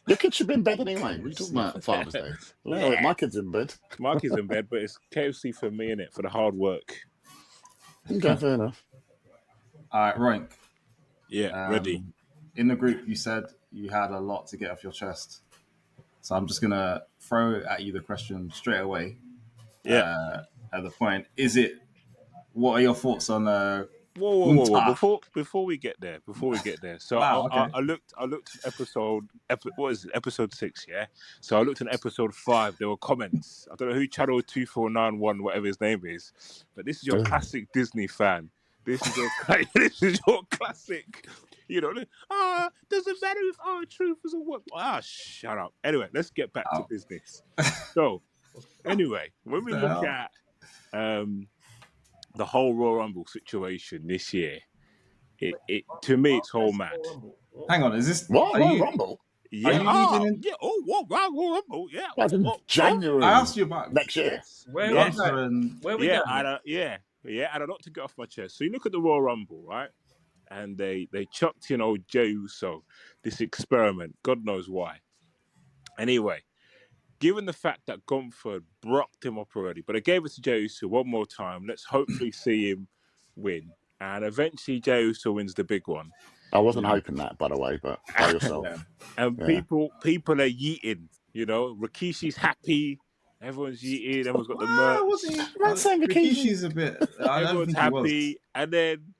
Your kids should be in bed anyway. What are you talking about Father's Day? Well, my kid's in bed. Marky's in bed, but it's KFC for me, innit? For the hard work. Okay, fair enough. All right, Roink. Yeah, ready. In the group, you said you had a lot to get off your chest. So I'm just going to throw at you the question straight away. Yeah. At the point, what are your thoughts on Whoa. Before we get there. So Wow, okay. I looked at episode 6, yeah? So I looked at episode 5, there were comments. I don't know who channel 2491, whatever his name is, but this is your classic Disney fan. This is your classic, doesn't matter if our truth is a what. Shut up. Anyway, let's get back to business. So, anyway, when we look at the whole Royal Rumble situation this year, it to me it's whole mad. Hang on, is this what Royal Rumble? Yeah, Royal Rumble? Yeah, January. I asked you about next year. Yes. Where we and a lot to get off my chest. So you look at the Royal Rumble, right? And they chucked in old Jey Uso, this experiment, God knows why. Anyway, given the fact that Gunther brocked him up already, but I gave it to Jey Uso one more time. Let's hopefully see him win. And eventually Jey Uso wins the big one. I wasn't hoping that, by the way, but by yourself. And people are yeeting, Rikishi's happy. Everyone's yeeting. Everyone's got the merch. Rikishi's a bit... Everyone's happy. And then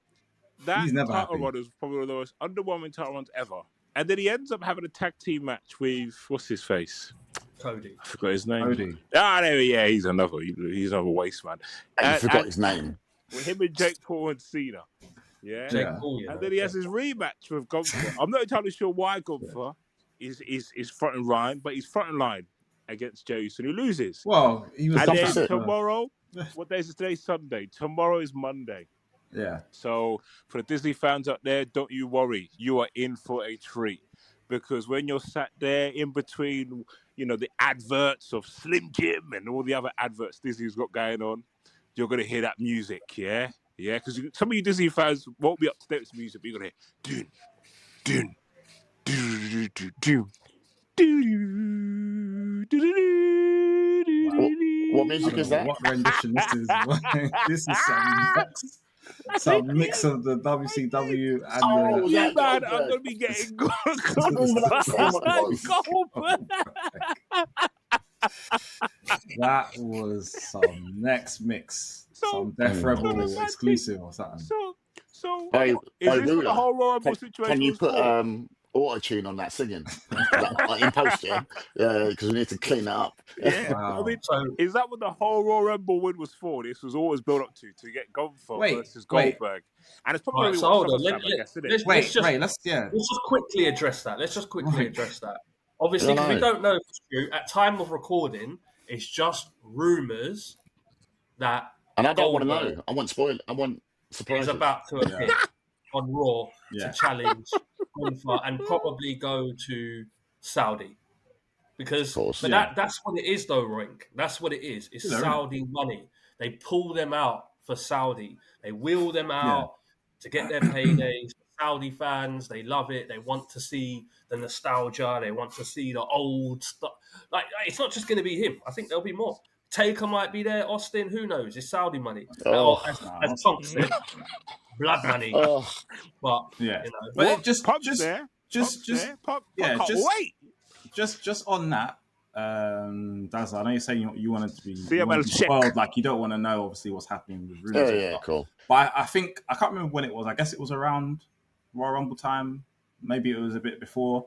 that title run was probably one of the most underwhelming title runs ever. And then he ends up having a tag team match with, what's his face? Cody. I forgot his name. Cody. He's another waste man. I forgot his name. With him and Jake Paul and Cena. Yeah. Jake Paul, and then he has his rematch with Gunther. I'm not entirely sure why Gunther is front and line, but he's front and line against Jey Uso, and he loses. Well, he was. And then tomorrow, what day is it today? Sunday. Tomorrow is Monday. Yeah. So for the Disney fans out there, don't you worry. You are in for a treat. Because when you're sat there in between, the adverts of Slim Jim and all the other adverts Disney's got going on, you're going to hear that music, yeah? Yeah, because some of you Disney fans won't be up to date with music, but you're going to hear, dun, dun, dun, dun, dun, dun. What music is that? What rendition this is? This is some mix of the WCW and man, I'm going to be getting That was some next mix. Some Death Rebel exclusive or something. So is this what the whole Royal Rumble situation? Can you put auto-tune on that singing in post, because we need to clean that up. Yeah, wow. I mean, is that what the whole Royal Rumble win was for? This was always built up to get Gunther versus Goldberg, and it's probably let's just quickly address that. Obviously, because we don't know if it's true. At time of recording, it's just rumors that. And I don't want to know. I want surprises. He's about to appear on Raw to challenge Gunther and probably go to Saudi. Because that's what it is, though, Roink. That's what it is. It's Saudi money. They pull them out for Saudi. They wheel them out to get their paydays. Saudi fans, they love it. They want to see the nostalgia. They want to see the old stuff. Like, it's not just going to be him. I think there'll be more. Taker might be there. Austin, who knows? It's Saudi money. As Punk said, blood money. But but just on that. Daz, I know you're saying you wanted to be spoiled, like you don't want to know obviously what's happening with rumors. Cool. But I think I can't remember when it was. I guess it was around Royal Rumble time. Maybe it was a bit before.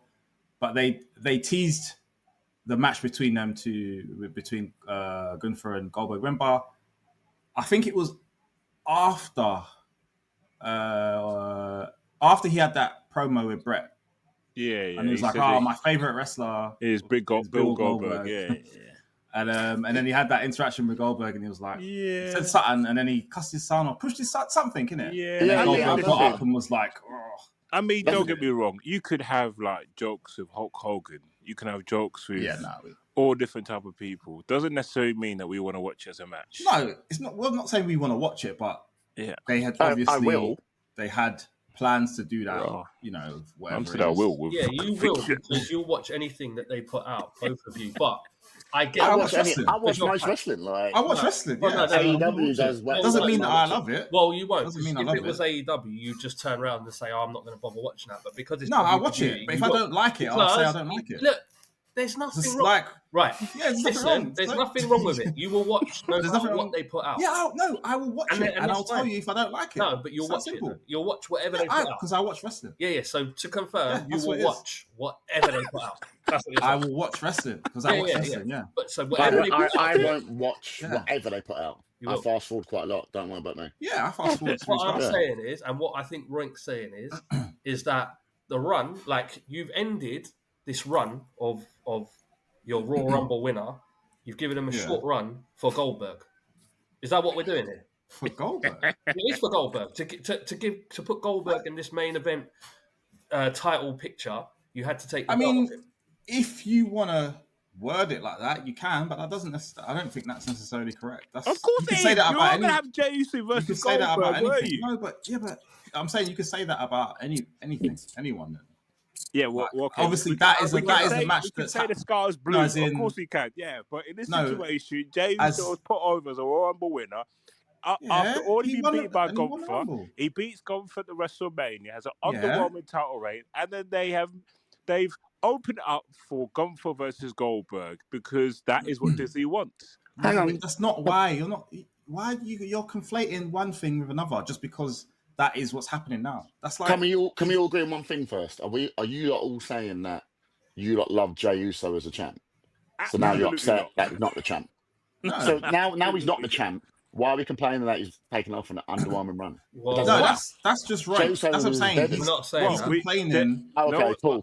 But they teased the match between Gunther and Goldberg. Remember, I think it was after he had that promo with Brett. Yeah. And he was like, my favorite wrestler is Bill Goldberg. Yeah. And then he had that interaction with Goldberg, and he was like, he said something, and then he cussed his son or pushed his son, something, innit? Yeah. And then Goldberg got up and was like, I mean, don't get me wrong. You could have like jokes with Hulk Hogan. You can have jokes with all different type of people. Doesn't necessarily mean that we want to watch it as a match. No, it's not. We're not saying we want to watch it, but they had obviously they had plans to do that. You know, whatever. I will. Yeah, you will, because you'll watch anything that they put out, both of you. But I watch wrestling. I watch most wrestling. Like I watch wrestling. Yeah, AEW does well. Doesn't mean that I love it. Well, you won't. Doesn't mean if it was AEW, you just turn around and say, "Oh, I'm not going to bother watching that." But because it's I watch it. But if I don't like it, I'll say I don't like it. Look, there's nothing wrong. Like, right? Yeah, there's nothing wrong with it. You will watch no matter what they put out. Yeah, I will watch it, and I'll tell you if I don't like it. No, but you'll watch it. You'll watch whatever they put out because I watch wrestling. Yeah. So to confirm, you will watch whatever they put out. That's what I will watch wrestling because I watch wrestling. Yeah. But so whatever I won't watch whatever they put out. I fast forward quite a lot. Don't worry about me. Yeah, I fast forward. What I'm saying is, and what I think Roink's saying is that the run, like you've ended this run of your Royal Rumble winner, you've given him a short run for Goldberg. Is that what we're doing here? For Goldberg? It is for Goldberg. To put Goldberg in this main event title picture, you had to take the belt off him. If you want to word it like that, you can, but that doesn't necessarily, I don't think that's necessarily correct. Of course you can say that about You're going to have Jey Uso versus Goldberg, were you? No, but I'm saying you could say that about anything, anyone. Then. Yeah, well, okay. Obviously that is a match. You can say the scar's blue. Of course you can. Yeah, but in this situation, Jey Uso was put over as a Royal Rumble winner. After already being beaten by Gunther, he beats Gunther at the WrestleMania, has an underwhelming title reign, and then they've opened up for Gunther versus Goldberg because that is what Disney wants. Hang on, that's not why you're not. Why you're conflating one thing with another just because that is what's happening now. That's like. Can we all agree on one thing first? Are you lot all saying that you lot love Jey Uso as a champ? So now you're upset that he's not the champ. No. So now he's not the champ. Why are we complaining that he's taken off an underwhelming run? Well, that's just right. That's what I'm saying. We're not saying he's complaining. Okay, cool.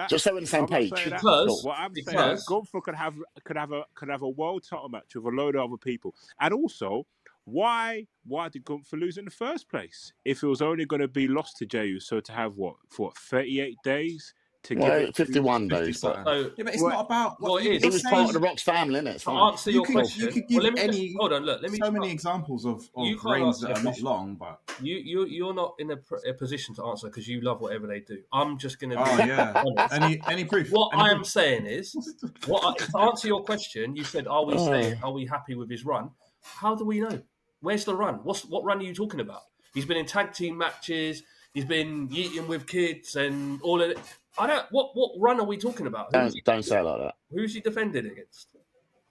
Just so we're on the same page. Because what I'm saying is Gunther could have a world title match with a load of other people, and also. Why did Gunther lose in the first place? If it was only going to be lost to Jey Uso to have 38 days to give it 51 days. But it's not about what it was part of the Rock's family, innit? It's fine. Answer your question. You could give hold on, look. Let me so many examples of reigns that are not long, but you're not in a position to answer because you love whatever they do. I'm just going to. Oh yeah. Any proof? What I am saying is, to answer your question, you said, are we happy with his run? How do we know? Where's the run? What run are you talking about? He's been in tag team matches. He's been eating with kids and all of it. What run are we talking about? Don't say it like that. Who's he defended against?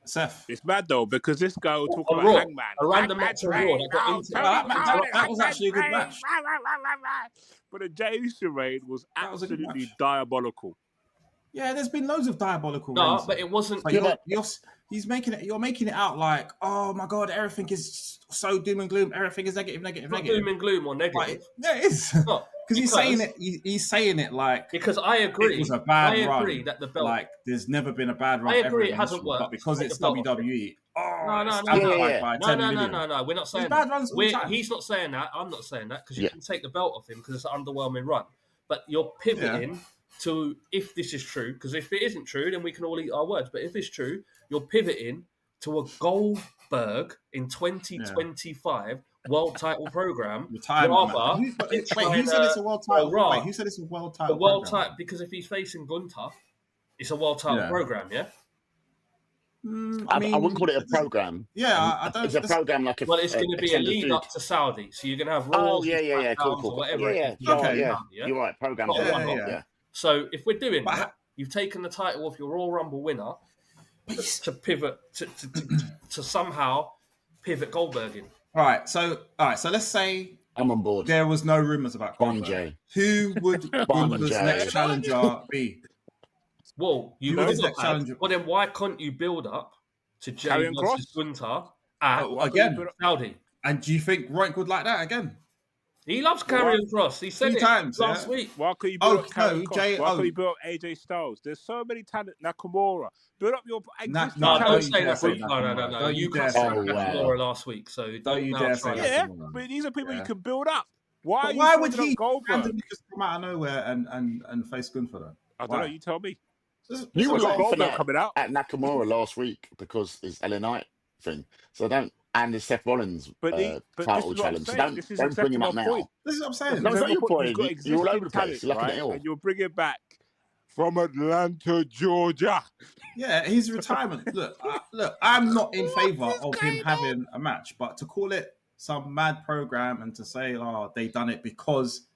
Seth. It's mad though because this guy will talk about Hangman. A random match on Raw. That was actually a good match. But the Jey Uso reign was absolutely diabolical. Yeah, there's been loads of diabolical. No, but it wasn't. You're making it out like, oh my god, everything is so doom and gloom. Everything is negative. Doom and gloom or negative. Yeah, it is. Because he's saying it like. Because I agree. It was a bad run. I agree that the belt. Like, there's never been a bad run. I agree it hasn't worked. But because it's WWE. No. We're not saying bad runs. He's not saying that. I'm not saying that because you can take the belt off him because it's an underwhelming run. But you're pivoting to if this is true, because if it isn't true, then we can all eat our words. But if it's true, you're pivoting to a Goldberg in 2025 world title program. Who said it's a world title? Wait, who said it's a world title? The world title, because if he's facing Gunther, it's a world title program, yeah? I wouldn't call it a program. Yeah, I don't. It's a program like a. Well, it's going to be a lead up to Saudi, so you're going to have Raw. Oh yeah, cool. Whatever. Yeah. You're right. Program. Yeah. So if we're doing that, you've taken the title off your Royal Rumble winner to pivot to somehow pivot Goldberg in. All right. So let's say I'm on board. There was no rumors about Goldberg. Who would Goldberg's next challenger be? Well, well, then why can't you build up to Jey versus Gunther again Saudi? And do you think Roink would like that again? He loves Karrion Kross. He said it times last week. Why could you build up Karrion Kross? Why could you build up AJ Styles? There's so many talent. Nakamura. Build up your existing talent. Don't say that. No. You can't say Nakamura last week, so don't you dare say that. Yeah, but these are people you can build up. Why would he randomly just come out of nowhere and face Gunther then? I don't know. You tell me. You were Goldberg coming out at Nakamura last week because it's LA Knight thing. So don't and the Seth Rollins but title challenge. So don't bring him up now. This is what I'm saying. No, it's not your point. You're all over the place. Talent, You're looking right? at it all. And you'll bring it back from Atlanta, Georgia. Yeah, his retirement. Look, I'm not in favor of him having a match, but to call it some mad program and to say, oh, they done it because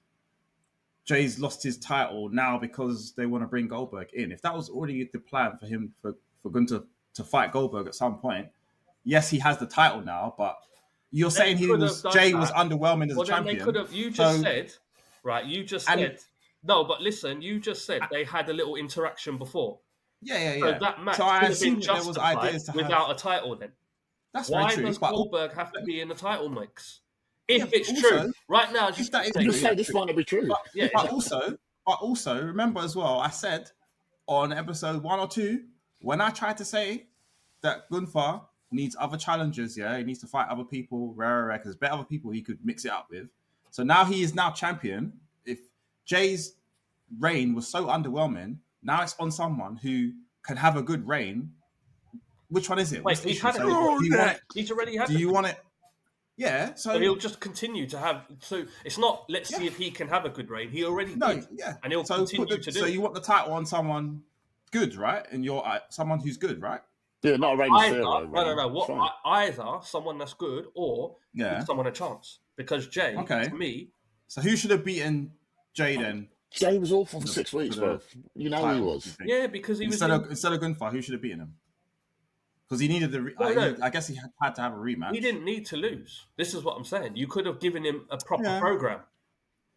Jay's lost his title now because they want to bring Goldberg in. If that was already the plan for him for Gunther to fight Goldberg at some point, yes, he has the title now, but you're saying Jay was underwhelming as a champion. They could have. You just said, right? You just said no, but listen, you just said they had a little interaction before. Yeah. So that match so I could have assume been there was ideas justified without a title. Then that's why very true. does Goldberg have to be in the title mix? If it's also, true, right now, just say this might not be true. But also, remember as well, I said on episode 1 or 2 when I tried to say that Gunther needs other challengers. Yeah, he needs to fight other people. Rare, because better other people he could mix it up with. So now he is now champion. If Jay's reign was so underwhelming, now it's on someone who can have a good reign. Which one is it? Wait, he's had He's already had. Do you want it? Yeah, so he'll just continue to have. So it's not. Let's see if he can have a good reign. He already did. Yeah, and he'll continue to do. So you want the title on someone good, right? And you're someone who's good, right? Yeah, not a reign. No. What? Either someone that's good or give someone a chance. Because Jay, to me. So who should have beaten Jay then? Jay was awful for 6 weeks, bro. You know he was. Yeah, because he instead of Gunther, who should have beaten him? Because he needed I guess he had to have a rematch. He didn't need to lose. This is what I'm saying. You could have given him a proper program.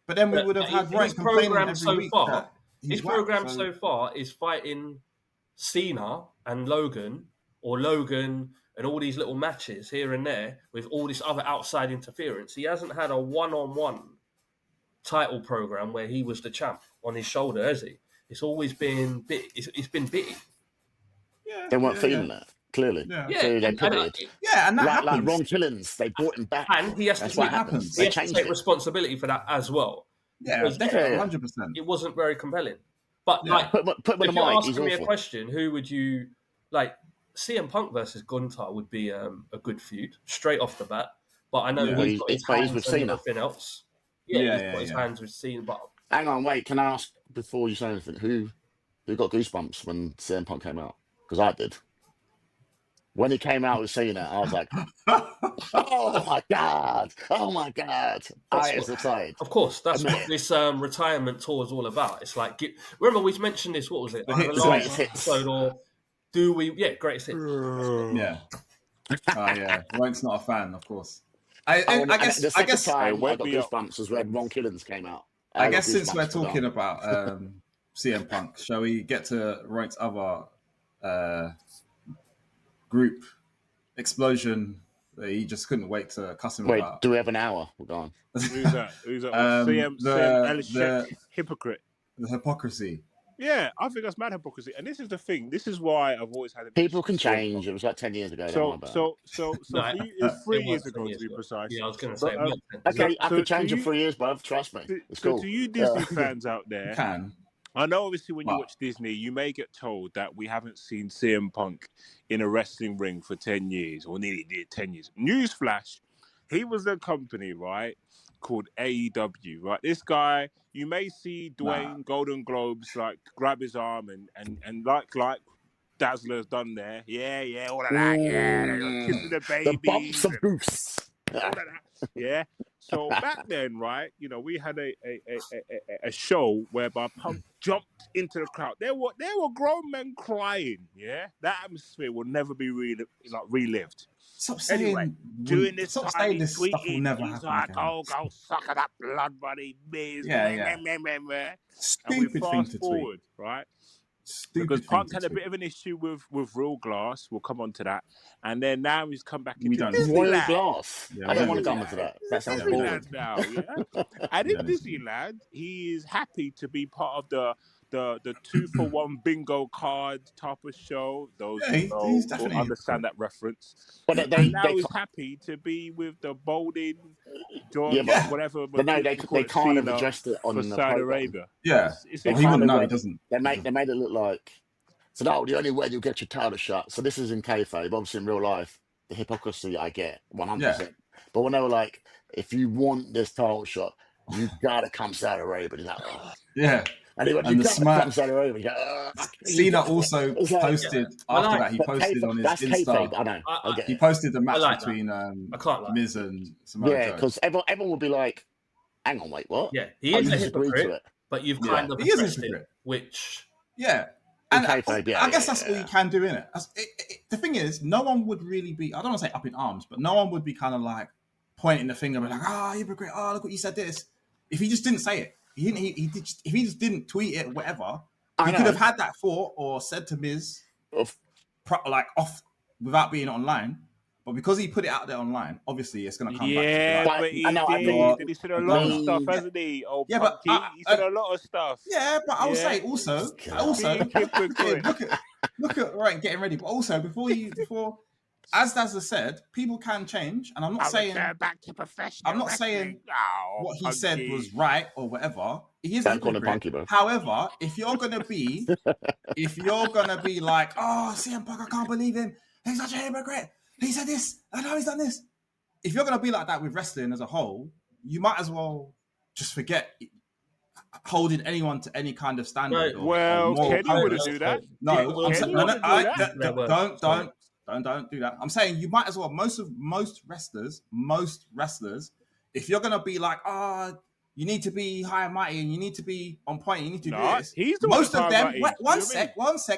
But then we would have had his program so far. His program so far is fighting Cena and Logan, or Logan and all these little matches here and there with all this other outside interference. He hasn't had a one-on-one title program where he was the champ on his shoulder, has he? It's always been bitty. It's been bitty. Yeah, they weren't feeling that. Clearly, so they pivoted. And that happens. Like Ron Killings, they brought him back, and he has to take responsibility for that as well. Yeah, definitely, 100%. It wasn't very compelling. But put if you're asking me a question, who would you like? CM Punk versus Gunther would be a good feud straight off the bat. But I know he's got his hands with and everything else. He's got his hands with Cena. But hang on, wait. Can I ask before you say anything? Who got goosebumps when CM Punk came out? Because I did. When he came out with Cena, I was like, "Oh my god! Oh my god!" I was excited. Of course, that's what this retirement tour is all about. It's like, remember we mentioned this. What was it? Like the last episode, or do we? Yeah, greatest hits. Yeah. Roink's not a fan, of course. I guess the second time I got goosebumps was when Ron Killings came out. I guess since we're talking about CM Punk, shall we get to Roink's other group explosion that he just couldn't wait to cuss him about? Do we have an hour? We're gone. Who's that? CM hypocrite. The hypocrisy. Yeah, I think that's mad hypocrisy. And this is the thing. This is why I've always had... People can change. It was like 10 years ago. So 3 years ago, to be precise. Yeah, I was going to say... okay, I could change in 3 years, bruv. Trust me. It's cool. To you Disney fans out there... Can. I know, obviously, when you watch Disney, you may get told that we haven't seen CM Punk in a wrestling ring for 10 years, or nearly did 10 years. Newsflash, he was a company, right, called AEW, right? This guy, you may see Dwayne Golden Globes, like, grab his arm and like Dazzler's done there. Yeah, all of that, kissing the baby. The bumps of goose. All of that, yeah. So back then, right, we had a show whereby Punk jumped into the crowd. There were grown men crying. Yeah, that atmosphere will never be relived. Stop saying. Anyway, during this stop time, saying this stuff will never he's happen. like, "Oh, go suck at that blood, buddy, biz." Yeah. Stupid thing to forward, tweet, right? Stupid because Punk had a bit of an issue with Real Glass. We'll come on to that. And then now he's come back into Real Glass. Yeah, I don't want to come into that. That sounds boring. Now, yeah? And in Disneyland, he is happy to be part of the 2-for-1 bingo card type of show. Those he's definitely understand that reference. But he's happy to be with the bowling, whatever. But no, they kind of addressed it on the Saudi Arabia. Yeah, he wouldn't know. He doesn't. They made it look like the only way you'll get your title shot. So this is in kayfabe. Obviously, in real life, the hypocrisy I get 100%. But when they were like, if you want this title shot, you gotta come Saudi Arabia. He's like, oh. Yeah. And he went, you gotta come Saudi Arabia. Cena also posted after that. He posted on his Insta. I know. He posted the match between Miz and Samoa Joe. Yeah, because everyone would be like, hang on, wait, what? Yeah, he is a hypocrite, but you've kind of addressed it, which... Yeah. And I guess that's all you can do, innit? The thing is, no one would really be, I don't want to say up in arms, but no one would be kind of like pointing the finger and like, hypocrite, like what you said this. If he just didn't say it, if he just didn't tweet it, whatever, he could have had that thought or said to Miz, off without being online. But because he put it out there online, obviously it's going to come back. Yeah, but he said a lot of stuff, hasn't he? Oh, yeah, but he said a lot of stuff. Yeah, but I will say also, look at right, getting ready. But also before, as Dazza said, people can change, and I'm not saying back to professional. I'm not saying what he said was right or whatever. He is a punky, bro. However, if you're gonna be like, oh, CM Punk, I can't believe him. He's such a hypocrite. He said this. I know he's done this. If you're going to be like that with wrestling as a whole, you might as well just forget holding anyone to any kind of standard. Kenny wouldn't do that. No, don't do that. I'm saying you might as well. Most wrestlers, if you're going to be like, you need to be high and mighty, and you need to be on point. You need to do this. He's the most of them. One sec. Most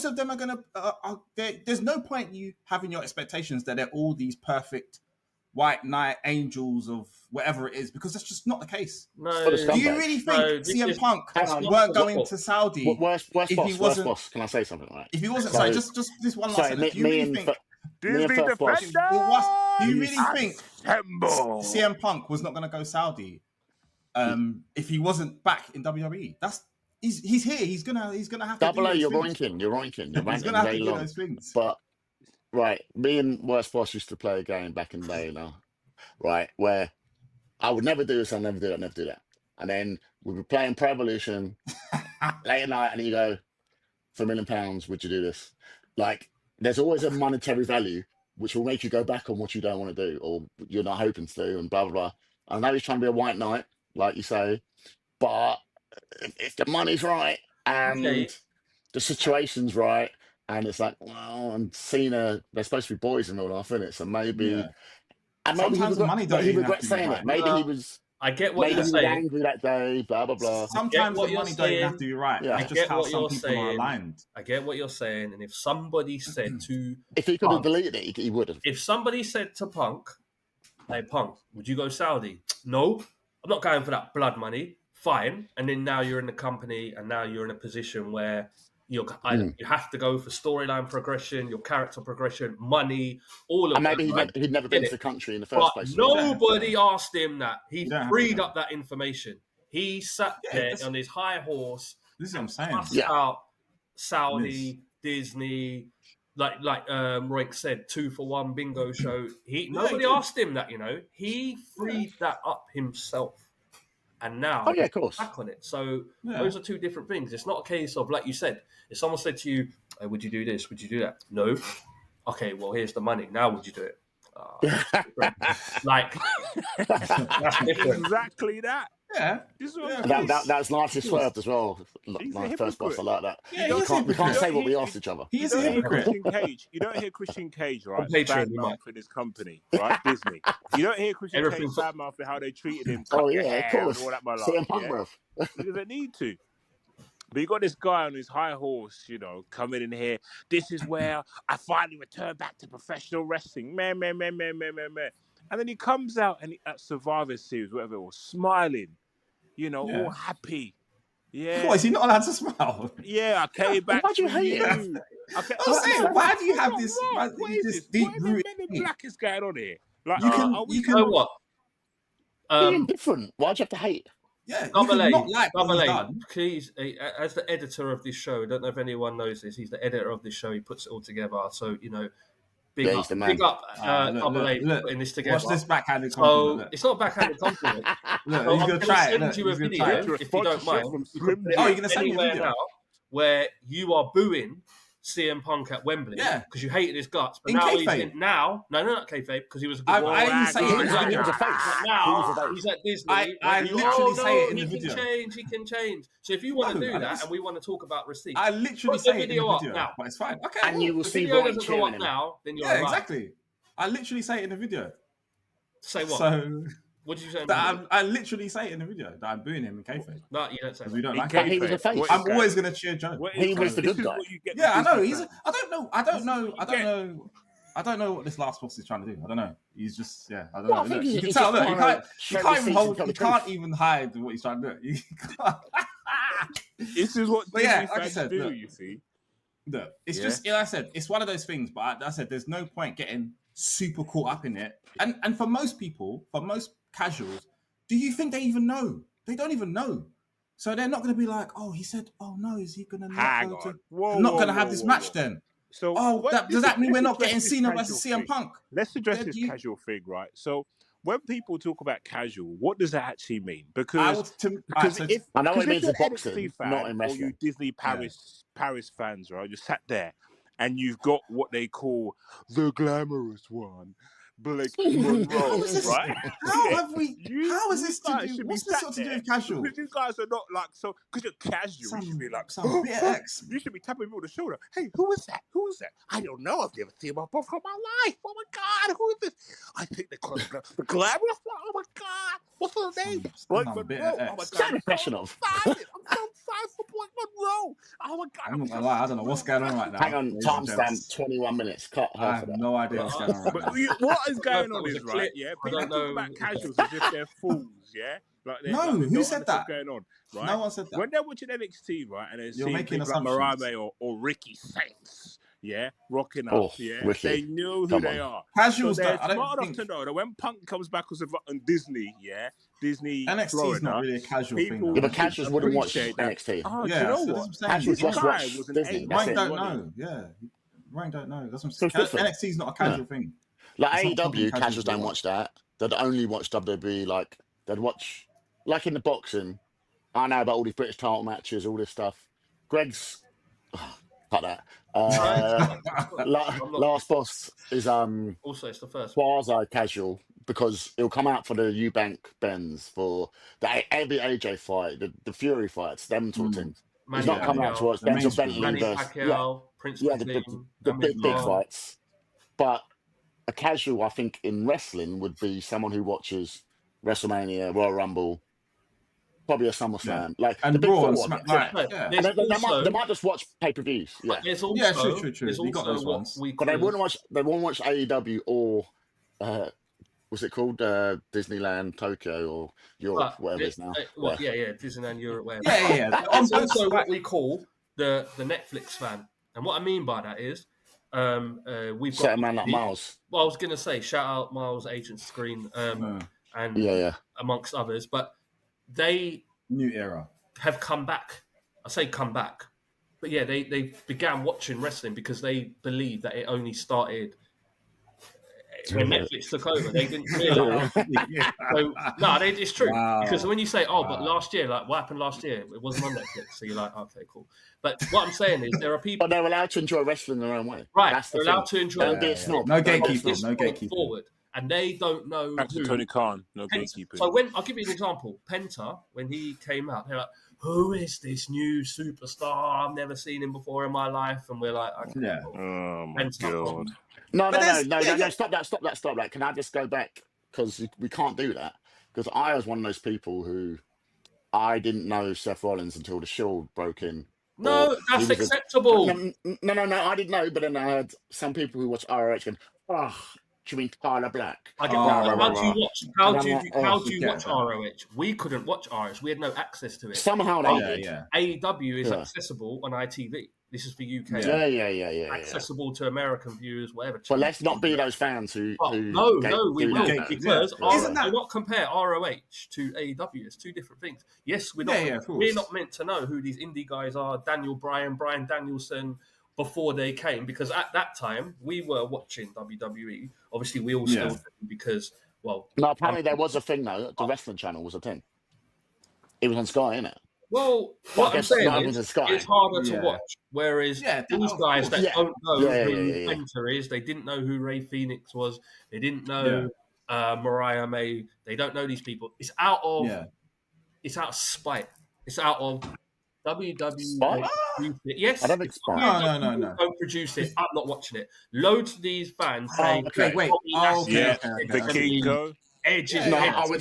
of them are gonna. There's no point you having your expectations that they're all these perfect white knight angels of whatever it is, because that's just not the case. No. Do you really think CM Punk weren't going to Saudi? Worst boss. Can I say something like that? If he wasn't, sorry, just this one last sentence. Do you really think? Do you really think CM Punk was not going to go Saudi if he wasn't back in WWE? He's here. He's gonna have to. Double A, you're roinking. He's gonna have to do those things. But right, me and Worst Boss used to play a game back in the day now, right, where I would never do this, I'll never do that. And then we were playing Pro Evolution late at night, and you go, for £1 million, would you do this? Like, there's always a monetary value which will make you go back on what you don't want to do or you're not hoping to do, and blah, blah, blah. I know he's trying to be a white knight, like you say, but if the money's right and the situation's right, and it's like, well, and Cena, they're supposed to be boys and all that, isn't it? So maybe... And maybe he regrets saying it. Maybe he was... I get what you're saying. Angry that day, blah, blah, blah. Sometimes the money don't have to be right. Yeah. It's just how some people are aligned. I get what you're saying. And if somebody said to... If he could have deleted it, he would have. If somebody said to Punk, hey, Punk, would you go Saudi? No, I'm not going for that blood money. Fine. And then now you're in the company and now you're in a position where you have to go for storyline progression, your character progression, money, all of that. And maybe he'd never been to the country in the first place. Nobody asked him that. He freed up that information. He sat there on his high horse. This is what I'm saying. Out Saudi, Disney, like Roink said, 2-for-1 bingo show. Nobody asked him that, He freed that up himself. And now of course. Back on it. So those are two different things. It's not a case of, like you said, if someone said to you, hey, would you do this? Would you do that? No. Okay, well, here's the money. Now would you do it? Like, that's different. Exactly that. Yeah. That's nicely swerved as well. My first boss, I like that. Yeah, we can't say what we asked each other. He's a hypocrite. You don't hear Christian Cage, right? Bad mouth in his company, right? Disney. You don't hear Christian Cage bad mouth for how they treated him. Oh, yeah, of course. CM Punk, bro. He doesn't need to. But you got this guy on his high horse, coming in here. This is where I finally return back to professional wrestling. Man. And then he comes out and at Survivor Series, whatever it was, smiling, all happy. Yeah. What, is he not allowed to smile? Yeah, I came back. Why do you hate it? I'm saying, why do you have this? What is this deep-rooted Men in Black is going on here? Like, you can know what? Being different. Why'd you have to hate? Yeah, Double A. He's as the editor of this show. I don't know if anyone knows this. He's the editor of this show. He puts it all together. So big up Double A putting this together. Watch this backhanded compliment. So it's not a backhanded compliment. Look, he's going to try it. Send you a video if you don't mind. You're going to send me a video now where you are booing CM Punk at Wembley Yeah. because you hated his guts. But In now kayfabe. no, not kayfabe because he was a good I didn't say he was a face. But now he's at Disney. I literally say it in the he video. He can change. So if you want to do that and we want to talk about receipts, I literally say it in the video now, but it's fine. Okay, and you will the see video Roink doesn't go up him. now, then you're exactly. I literally say it in the video. Say what? So what did you say? I literally say it in the video that I'm booing him in kayfabe. No, you don't say. We don't like him. He was a face. I'm always gonna cheer Joe. He was the good guy. Yeah, I know. I don't know what this last boss is trying to do. I don't know. He's just I don't know. Look, you can tell. Look, you can't even hide what he's trying to do. This is what Disney like I fans said, do. You see. Look, it's just like I said, it's one of those things. But I said, there's no point getting super caught up in it. And for most people, for most casuals, do you think they even know? They don't even know. So they're not going to be like, oh, he said, oh no, is he going to not go to? I'm not going to have this match then. So does that mean we're not getting Cena versus CM Punk? Let's address this casual thing, right? So when people talk about casual, what does that actually mean? Because if I know it means you're in boxing, not in wrestling. Or you Disney Paris fans, right? You sat there and you've got what they call the glamorous one. Blake Monroe, right? How is this to do? What's this got to do with casual? Because you guys are not like so. Because you're casual, you should be like you should be tapping me on the shoulder. Hey, who is that? Who is that? I don't know. I've never seen him before in my life. Oh my god, who is this? I think they call it the glamorous one. Oh my god, what's her name? Blake Monroe. Oh my god, I'm so excited for Blake Monroe. Oh my god, I'm not gonna lie. I don't know what's going on right now. Hang on, timestamp 21 minutes. Cut. I have no idea what's going on right now. What is going on is right, people talk about casuals as if they're fools, Like who said that? Going on, right? No one said that. When they're watching NXT, right, and they're You're seeing making people like Marame or Ricky Saints, rocking up, Ricky. They know who they are. Casuals, so they're I don't smart think... enough to know that when Punk comes back on Disney, Disney, NXT Florida, is not really a casual thing. Yeah, but casuals wouldn't watch NXT. Oh, do you know what? Casuals just watch Disney. Roink don't know. Yeah, Roink don't know. That's what I'm saying. NXT is not a casual thing. Like AEW, casuals don't watch that. They'd only watch WWE. Like they'd watch, like in the boxing. I know about all these British title matches, all this stuff. Greg's, cut that. Last boss is also it's the first quasi casual because it'll come out for the Eubank Benz for every AJ fight, the Fury fights, them sort of things. It's not coming out to us. Denzel Bentley versus Prince the big fights. But a casual, I think, in wrestling would be someone who watches WrestleMania, Royal Rumble, probably a SummerSlam, like and the big Raw and four. They might just watch pay-per-views. Yeah, there's also, true. You got those ones, but they wouldn't watch. They won't watch AEW or what's it called? Disneyland Tokyo or Europe, whatever it is now. Disneyland Europe, whatever. Yeah. It's also what we call the Netflix fan, and what I mean by that is. We've got a man like Miles. Well, I was going to say shout out Miles, Agent Screen, and amongst others, but they new era have come back. I say come back, but they began watching wrestling because they believe that it only started when Netflix took over. They didn't realize. It's true because when you say, but last year, like what happened last year? It wasn't on Netflix, so you're like, okay, cool. But what I'm saying is, there are people. But they're allowed to enjoy wrestling their own way. Right, they're allowed to enjoy. Don't be a snob. No gatekeeping. No gatekeeping. Forward, and they don't know. Back to Tony Khan. No gatekeeping. So I'll give you an example. Penta, when he came out, they're like, "Who is this new superstar? I've never seen him before in my life." And we're like, okay, cool. Oh my god. No, stop that. Can I just go back? Because we can't do that. Because I was one of those people who I didn't know Seth Rollins until the Shield broke in. No, that's acceptable. No, I didn't know. But then I heard some people who watch ROH going, do you mean Tyler Black? I get that. How do you watch ROH? We couldn't watch ROH. We had no access to it. Somehow they did. AEW is accessible on ITV. This is for UK. Accessible to American viewers, whatever. But let's not be those fans who no, we will because do not compare ROH to AEW. It's two different things. Yes, we're not meant to know who these indie guys are. Daniel Bryan, Bryan Danielson. Before they came, because at that time we were watching WWE. Obviously, we all still do because, well. No, apparently there was a thing though. The Wrestling Channel was a thing. It was on Sky, innit? Well, what I'm saying is, it's harder to watch. Whereas these guys that don't know who Penta is, they didn't know who Ray Phoenix was, they didn't know Mariah May, they don't know these people. It's out of spite. It's out of WWE. Yes. I don't think spite. No. Don't produce it. I'm not watching it. Loads of these fans saying, the Kingo. Edge is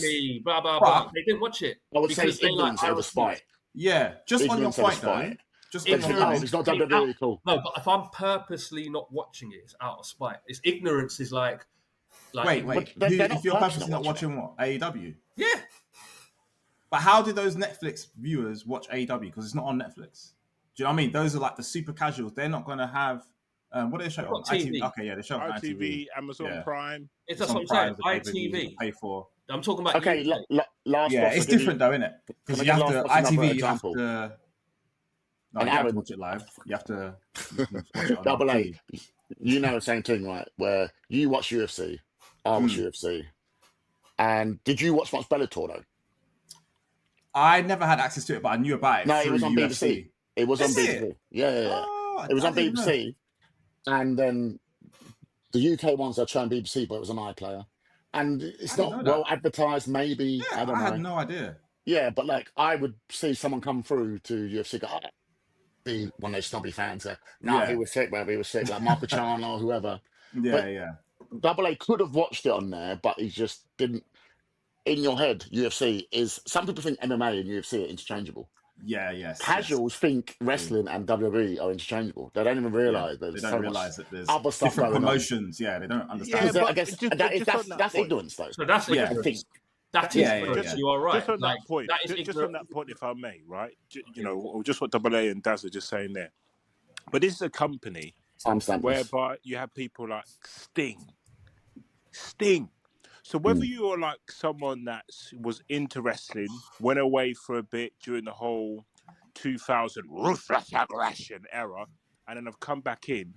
me, blah, blah, blah. They didn't watch it. I would say ignorance over spite. Yeah, just ignorance on your point, though. Just it's not WWE cool. No, but if I'm purposely not watching it, it's out of spite. It's ignorance is like wait. If you're purposely not watching what? AEW? Yeah. But how did those Netflix viewers watch AEW? Because it's not on Netflix. Do you know what I mean? Those are like the super casuals. They're not going to have... what do they show on? TV. Okay, yeah, they show on ITV, Amazon Prime. It's that's what I'm saying. ITV. Pay for. I'm talking about. Okay, last. Yeah, it's different though, isn't it? Because you have to ITV. You have to. No, you have to watch it live. You have to watch it on Double A. You know the same thing, right? Where you watch UFC, I watch UFC, and did you watch much Bellator though? I never had access to it, but I knew about it. No, it was on UFC. BBC. It was on BBC. Yeah. Oh, it was on BBC. And then the UK ones are showing BBC, but it was an iPlayer. And it's not well advertised, maybe. Yeah, I don't know. I had no idea. Yeah, but like I would see someone come through to UFC, go, be one of those snobby fans. He was sick, whatever, he was sick, like Marco Chan or whoever. Yeah. Double A could have watched it on there, but he just didn't. In your head, UFC is... Some people think MMA and UFC are interchangeable. Yes. Casuals think wrestling and WWE are interchangeable. They don't even realise that there's other stuff different promotions. Yeah, they don't understand. Yeah, I guess that's ignorance, though. So that's ignorance. That is ignorance. You are right. Just on that point, just on that point, if I may, right? You know, just what Double A and Daz are just saying there. But this is a company whereby you have people like Sting. So whether you're like someone that was into wrestling, went away for a bit during the whole 2000 ruthless aggression era, and then have come back in,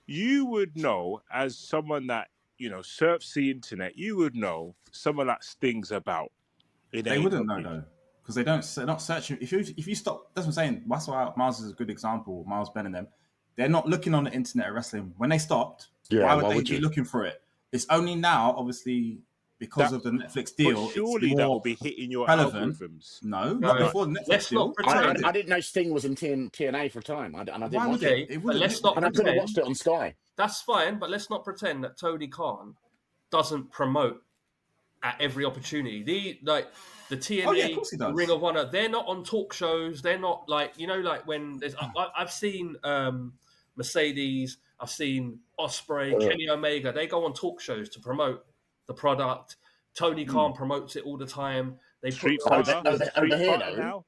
you would know, as someone that, you know, surfs the internet, you would know someone that Sting's about. They wouldn't know though, because they're not searching. If you stop, that's what I'm saying. That's why Miles is a good example. Miles Ben and them, they're not looking on the internet at wrestling. When they stopped, why would they be looking for it? It's only now, obviously, because of the Netflix deal. Surely that will be hitting your algorithms. No, not before the Netflix deal. I didn't know Sting was in TNA for a time. I didn't watch it. And I could have watched it on Sky. That's fine, but let's not pretend that Tony Khan doesn't promote at every opportunity. The TNA, Ring of Honor, they're not on talk shows. They're not like, you know, like when there's... I've seen Mercedes, I've seen Ospreay, Kenny Omega. They go on talk shows to promote the product. Tony Khan promotes it all the time. They Street Fighter now.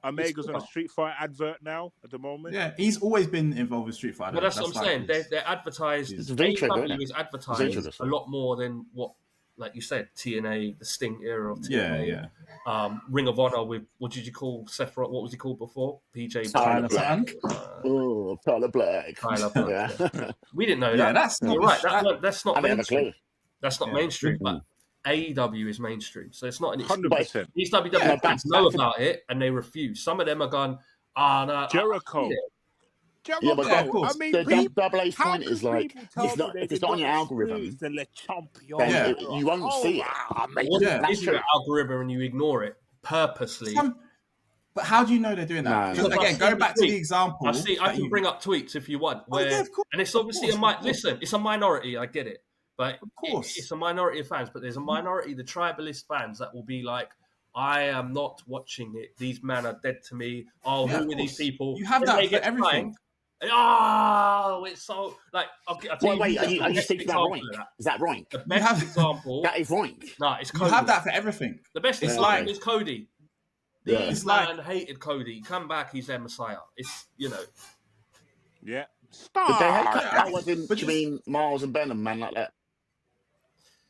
Omega's on a Street Fighter advert now at the moment. Yeah, he's always been involved with Street Fighter. But that's what I'm saying. They're advertised. AEW is advertised a lot more than what, like you said, TNA, the Sting era of TNA. Yeah. Ring of Honor with, what did you call Seth Rollins? What was he called before? PJ Tyler Black. Tyler Black. Yeah. We didn't know that. You're right. That's not mainstream. That's not mainstream, but AEW is mainstream. So it's not an 100%. These WWE fans know about it and they refuse. Some of them are gone, no. Jericho. Yeah, but I mean, the Double A's point is like, if it's not on your algorithm, then you won't see it. If you're an algorithm and you ignore it purposely. But how do you know they're doing that? No. Again, going back to the example. I can bring up tweets if you want. And it's obviously it's a minority, I get it. But of course. It's a minority of fans, but there's a minority, the tribalist fans, that will be like, I am not watching it. These men are dead to me. Who are these people? You have that for everything. It's so like. Wait, are you speaking about Roink? Is that Roink? The best example. That is Roink. No, it's Cody. You have that for everything. The best example is Cody. These man hated Cody. Come back, he's their messiah. It's, you know. Yeah. Did they hate that? Wasn't, do you mean Miles and Ben and man like that?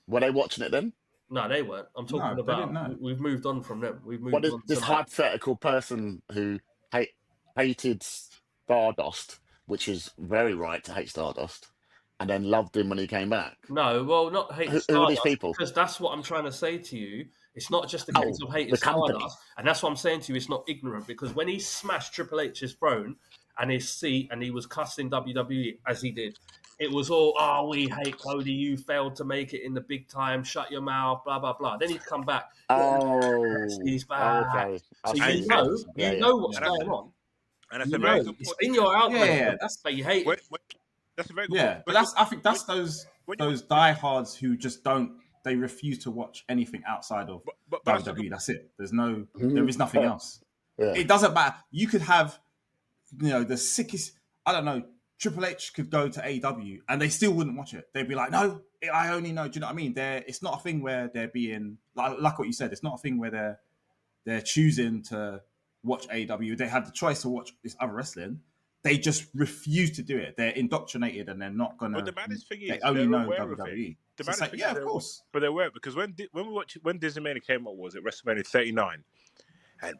Were they watching it then? No, they weren't. I'm talking about. We've moved on from them. We've moved on. This hypothetical person who hated Stardust, which is very right to hate Stardust, and then loved him when he came back. No, well, not hate Stardust. Who are these people? Because that's what I'm trying to say to you. It's not just the case of hating Stardust. And that's what I'm saying to you. It's not ignorant, because when he smashed Triple H's throne and his seat and he was cussing WWE as he did, it was all, oh, we hate Cody. You failed to make it in the big time. Shut your mouth, blah, blah, blah. Then he'd come back. He's back. Okay. So you know what's going on. And that's a very good point. It's in your outlet. Yeah, but you hate it. That's a very good point. But I think that's those diehards who just they refuse to watch anything outside of WWE. That's it. There is nothing else. Yeah. It doesn't matter. You could have, the sickest, I don't know, Triple H could go to AEW and they still wouldn't watch it. They'd be like, no, I only know. Do you know what I mean? It's not a thing where they're being, like what you said, it's not a thing where they're choosing to watch AEW. They had the choice to watch this other wrestling. They just refuse to do it. They're indoctrinated and they're not going to. But the maddest thing is, they only know WWE. Of course. But they were, because when Disney Mania came up, was it WrestleMania 39? And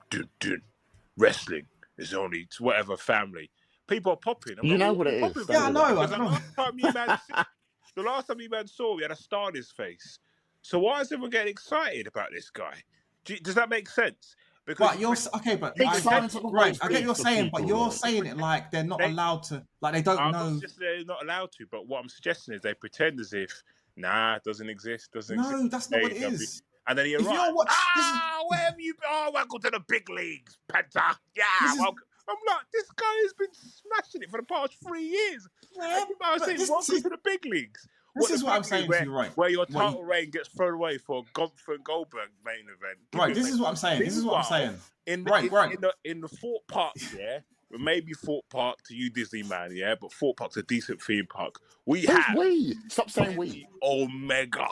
wrestling is only whatever family. People are popping. You know what it is. Yeah, I know. The last time you man saw, we had a star in his face. So why is everyone getting excited about this guy? Does that make sense? Because I get what you're saying, but you're saying it like they're not allowed to, like they don't know. They're not allowed to, but what I'm suggesting is they pretend as if, it doesn't exist. No, that's not what it is. And then you're right. Where have you been? Oh, welcome to the big leagues, Penta. Yeah, welcome. I'm like, this guy has been smashing it for the past 3 years. Welcome to the big leagues. This is what I'm saying to you, right? Where your title reign gets thrown away for a Goldberg main event. Right, this is what I'm saying. In the Fort Park, maybe Fort Park to you, Disney man, but Fort Park's a decent theme park. Stop saying we. Omega.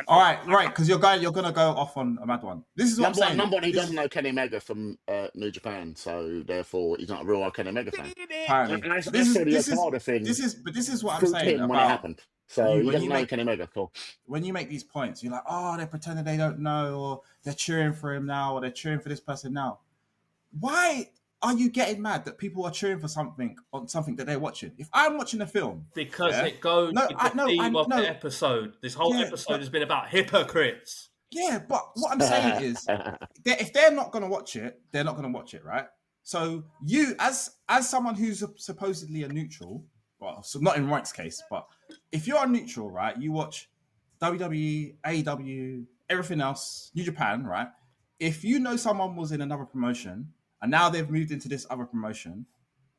All right, because you're going to go off on a mad one. This is what I'm saying. Number one, he doesn't know Kenny Omega from New Japan, so therefore he's not a real Kenny Omega fan. Apparently, this is what I'm saying about when it happened. So he doesn't know Kenny Omega. Cool. When you make these points, you're like, they're pretending they don't know, or they're cheering for him now, or they're cheering for this person now. Why are you getting mad that people are cheering for something that they're watching? If I'm watching a film, because it goes with the theme of the episode. This whole episode has been about hypocrites. Yeah, but what I'm saying is, if they're not going to watch it, they're not going to watch it, right? So you, as someone who's supposedly a neutral, well, so not in Roink's case, but if you're a neutral, right, you watch WWE, AEW, everything else, New Japan, right? If you know someone was in another promotion and now they've moved into this other promotion,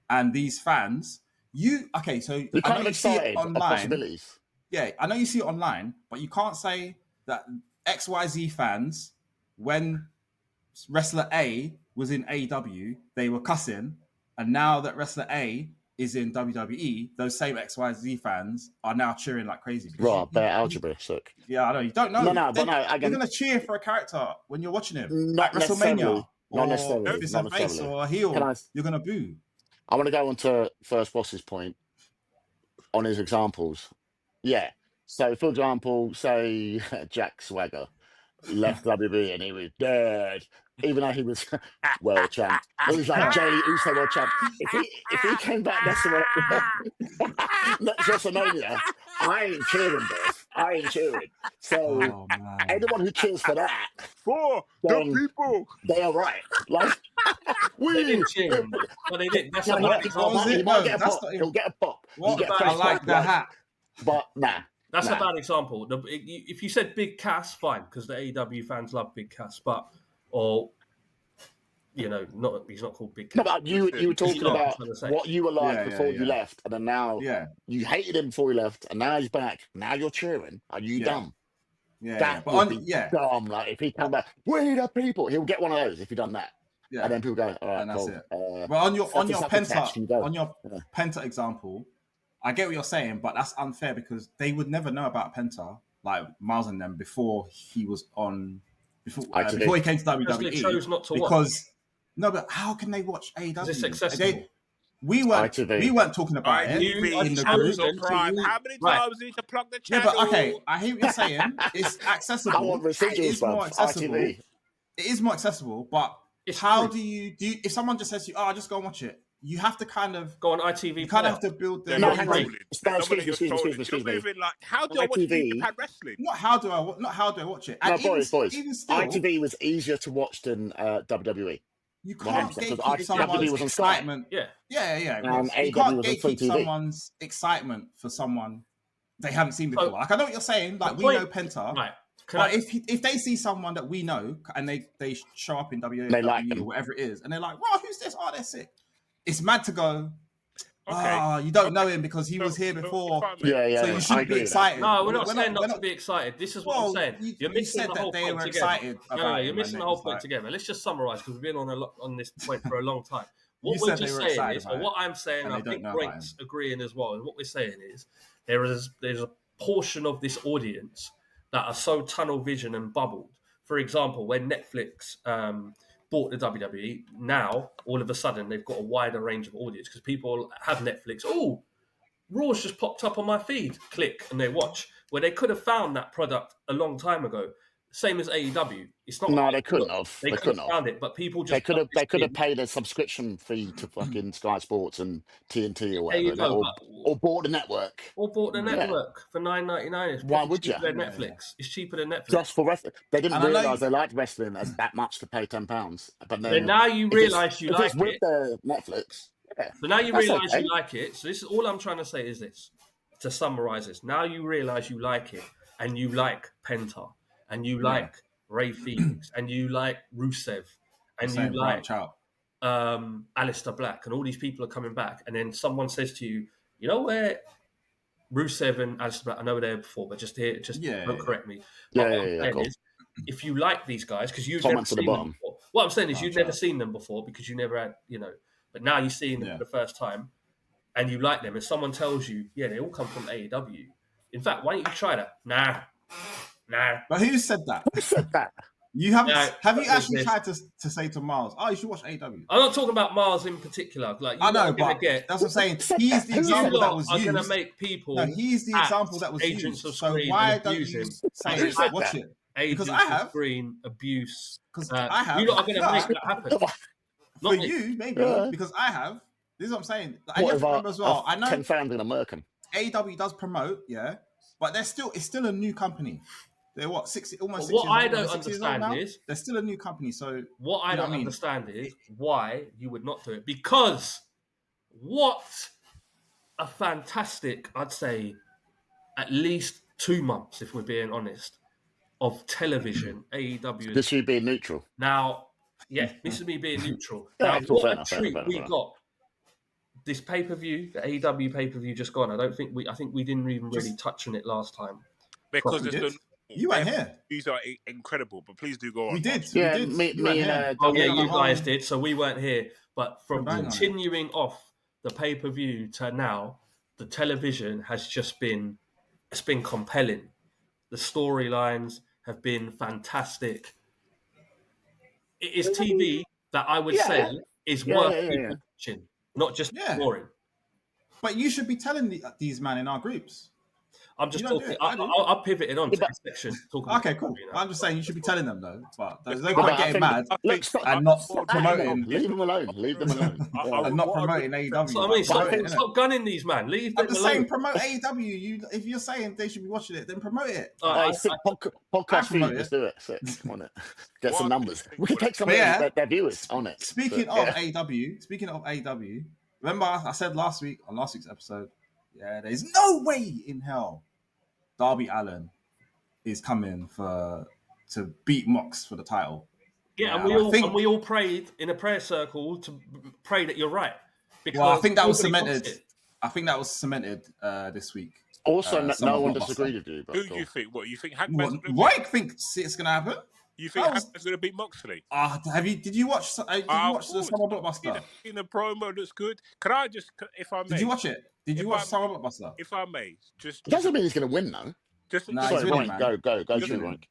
and these fans, you're kind of excited at possibilities. Yeah, I know you see it online, but you can't say that XYZ fans, when wrestler A was in AEW, they were cussing, and now that wrestler A is in WWE, those same XYZ fans are now cheering like crazy. Right, they're algebra, sick. Yeah, I know. You don't know. No, you're going to cheer for a character when you're watching him. Not at WrestleMania. Not necessarily. If it's a face or a heel, you're going to boo. I want to go on to First Boss's point on his examples. Yeah. So, for example, say Jack Swagger left WWE and he was dead, even though he was world champ. It was like Jay Uso world champ. If he came back next WrestleMania, I ain't cheering, Beth. I ain't cheering. So anyone who cheers for that, for the people, they are right. Like they didn't cheer him, but they didn't. That's he might get a pop. He'll get a pop. I like the hat, but nah. That's a bad example. If you said Big Cass, fine, because the AEW fans love Big Cass, he's not called Big Cass. No, but you were talking about what you were like before you left, and then now you hated him before you left, and now he's back. Now you're cheering. Are you dumb? That would be dumb. Like if he come back, we the people. He'll get one of those if he done that. Yeah. And then people go, all right, and that's it. But on your Penta example, I get what you're saying, but that's unfair because they would never know about Penta, like Miles and them, before he was on, before he came to WWE. They chose not to watch. No, but how can they watch AEW? Is this accessible? We weren't talking about it in the group. How many times do you need to plug the channel? Yeah, but okay, I hear what you're saying. It's accessible. I want residuals, more accessible. It is more accessible, but how do you if someone just says to you, I'll just go and watch it, you have to kind of go on ITV. You kind of have to build the. No, hang on. Excuse me. Like, how do I watch New Japan Wrestling? Not how do I watch it. And no, even, boys. Even still, ITV was easier to watch than WWE. You can't gatekeep someone's excitement. Yeah. You can't gatekeep someone's excitement for someone they haven't seen before. Like I know what you're saying. Like we know Penta, right? But if they see someone that we know and they show up in WWE or whatever it is, and they're like, "Wow, who's this? Oh, they're sick." It's mad to go. Okay. You don't know him because he was here before. Yeah. So you shouldn't be excited. No, we're not saying not to be excited. This is what I'm saying. You're missing the whole point together. No, you're missing the whole point together. Let's just summarize because we've been on this point for a long time. What we're just saying is, or what I'm saying, I think Roink's agreeing as well. And what we're saying is, there's a portion of this audience that are so tunnel vision and bubbled. For example, when Netflix bought the WWE, now all of a sudden they've got a wider range of audience because people have Netflix. Oh, Raw's just popped up on my feed. Click and they watch. Where they could have found that product a long time ago. Same as AEW. It's not. No, they couldn't have. They couldn't have found it, but people just they could have paid a subscription fee to fucking Sky Sports and TNT or whatever, or bought the network. Or bought the network for $9.99. Why would you? Netflix. It's cheaper than Netflix. Just for wrestling. They didn't realise they liked wrestling as that much to pay £10. But then now you realise you like it. With the Netflix. Yeah, so now you realise you like it. So this is all I'm trying to say is this. To summarise this. Now you realise you like it and you like Penta and you like Ray Phoenix and you like Rusev and you like Aleister Black and all these people are coming back and then someone says to you, you know where Rusev and Aleister Black, I know they were before, but don't correct me. Cool. If you like these guys, because you've never seen them before. What I'm saying is you've never seen them before because you never had, but now you're seeing them for the first time and you like them and someone tells you, they all come from AEW. In fact, why don't you try that? Nah. But who said that? Who said that? You haven't. Have you actually tried to say to Miles, "Oh, you should watch AEW"? I'm not talking about Miles in particular. Like I know, but that's what I'm saying. He's the example that was used. I'm going to make people. No, he's the example that was used. So why don't you say, "Watch it"? Because I have screen abuse. Because I have. You lot are going to make that happen. For you, maybe because I have. This is what I'm saying. I have to remember as well. I know 10 fans in American. AEW does promote, but it's still a new company. They're almost 6 years old. What I don't understand is they're still a new company. So what I don't understand is why you would not do it. Because what a fantastic, I'd say, at least 2 months, if we're being honest, of television AEW. This should be neutral. Now, this is me being neutral. Now, what a treat we got. This pay-per-view, the AEW pay-per-view just gone. I think we didn't even really touch on it last time. Because you weren't here. These are incredible, but please do go on. We did. You guys did. So we weren't here. But from continuing off the pay-per-view to now, the television has just been compelling. The storylines have been fantastic. It is TV that I would say is worth people watching, not just boring. But you should be telling these men in our groups. I'm just talking. I'll pivot it on to this section. Okay, cool. I'm just saying you should be telling them though. But there's no point getting mad and not promoting. Leave them alone. And not promoting AEW. So, I mean, stop gunning these man. Leave them alone. I'm saying promote AEW. If you're saying they should be watching it, then promote it. Podcast feed. Let's do it. Come on, get some numbers. We can take some of their viewers on it. Speaking of AEW, remember I said last week on last week's episode, there's no way in hell Darby Allin is coming to beat Mox for the title. And we all prayed in a prayer circle to pray that you're right. Because I think that was cemented. This week. Also, no one disagreed with you. Who do you think? What you think? Roink thinks it's going to happen. You think Hackman's going to beat Moxley? Did you watch the Summer Blockbuster? In the promo looks good. Can I just, if I may? Did you watch it? Did you watch Summer Blockbuster? If I may, just doesn't mean he's going to win though. He's winning, man. Go, Roink.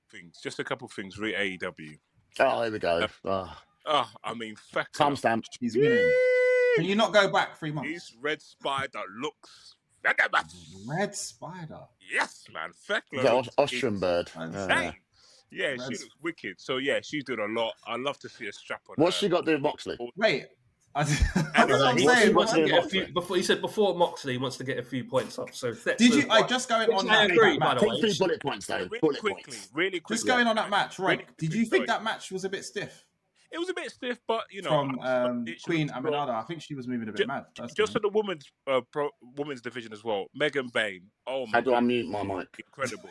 Just a couple of things. Re AEW. Oh, here we go. I mean, timestamp. He's winning. Can you not go back 3 months? His Red Spider looks. Red Spider. Yes, man. The Austrian bird. Yeah, she looks wicked. So she's doing a lot. I love to see her strap on. What's she got to do with Moxley? Wait, He wants to get a few. Before he said before Moxley, he wants to get a few points up. So did you? I just going on that. I agree. By the way, 3 bullet points though. Really quickly. Just going on that match, right? Did you think that match was a bit stiff? It was a bit stiff, but you know, from Queen Aminata, I think she was moving a bit mad. Just for the women's division as well. Megan Bain. Oh my! How do I mute my mic? Incredible.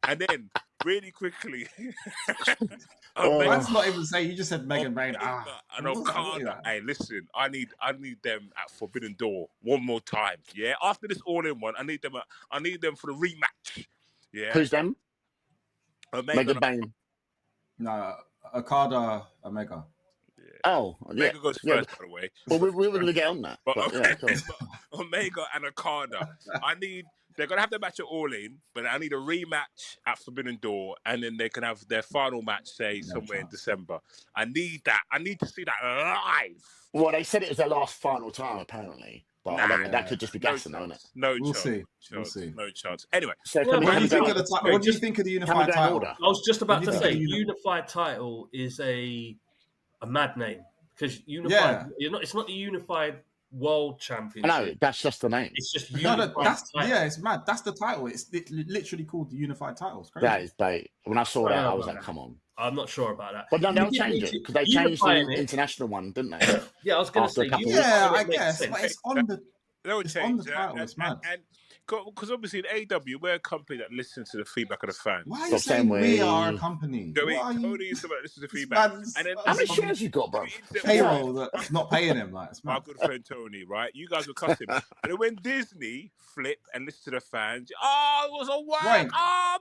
And then really quickly, that's not even saying. You just said Megan Bain. Hey, listen, I need them at Forbidden Door one more time. Yeah, after this all-in-one, I need them for the rematch. Yeah, who's them? Megan Bain. No, Okada, Omega. Yeah. Oh, yeah. Omega goes first, by the way. Well, we were going to get on that. But Omega and Okada. They're going to have their match at All In, but I need a rematch at Forbidden Door, and then they can have their final match, say, somewhere in December. I need that. I need to see that live. Well, they said it was their last final time, apparently. But I don't know, that could just be gassing, isn't it? We'll see. No chance. Anyway. So what do you think of the unified title? I was just about to say, unified title is a mad name. Because unified, it's not the unified world championship. No, that's just the name. It's just unified title. Yeah, it's mad. That's the title. It's literally called the unified title. It's crazy. That is bait. When I saw that, I was like, come on. I'm not sure about that. But no, they'll change it because they changed the international one, didn't they? Yeah, I was going to say. I guess. But it's on the. It's on the title. It's mad. And because obviously in AEW, we're a company that listens to the feedback of the fans. Why are you saying we are a company? Tony used to listen to feedback. And then, how many shares you got, bro? Payroll that's not paying him. Like, my good friend Tony, right? You guys were cussing. And then when Disney flipped and listened to the fans, it was a word. Right.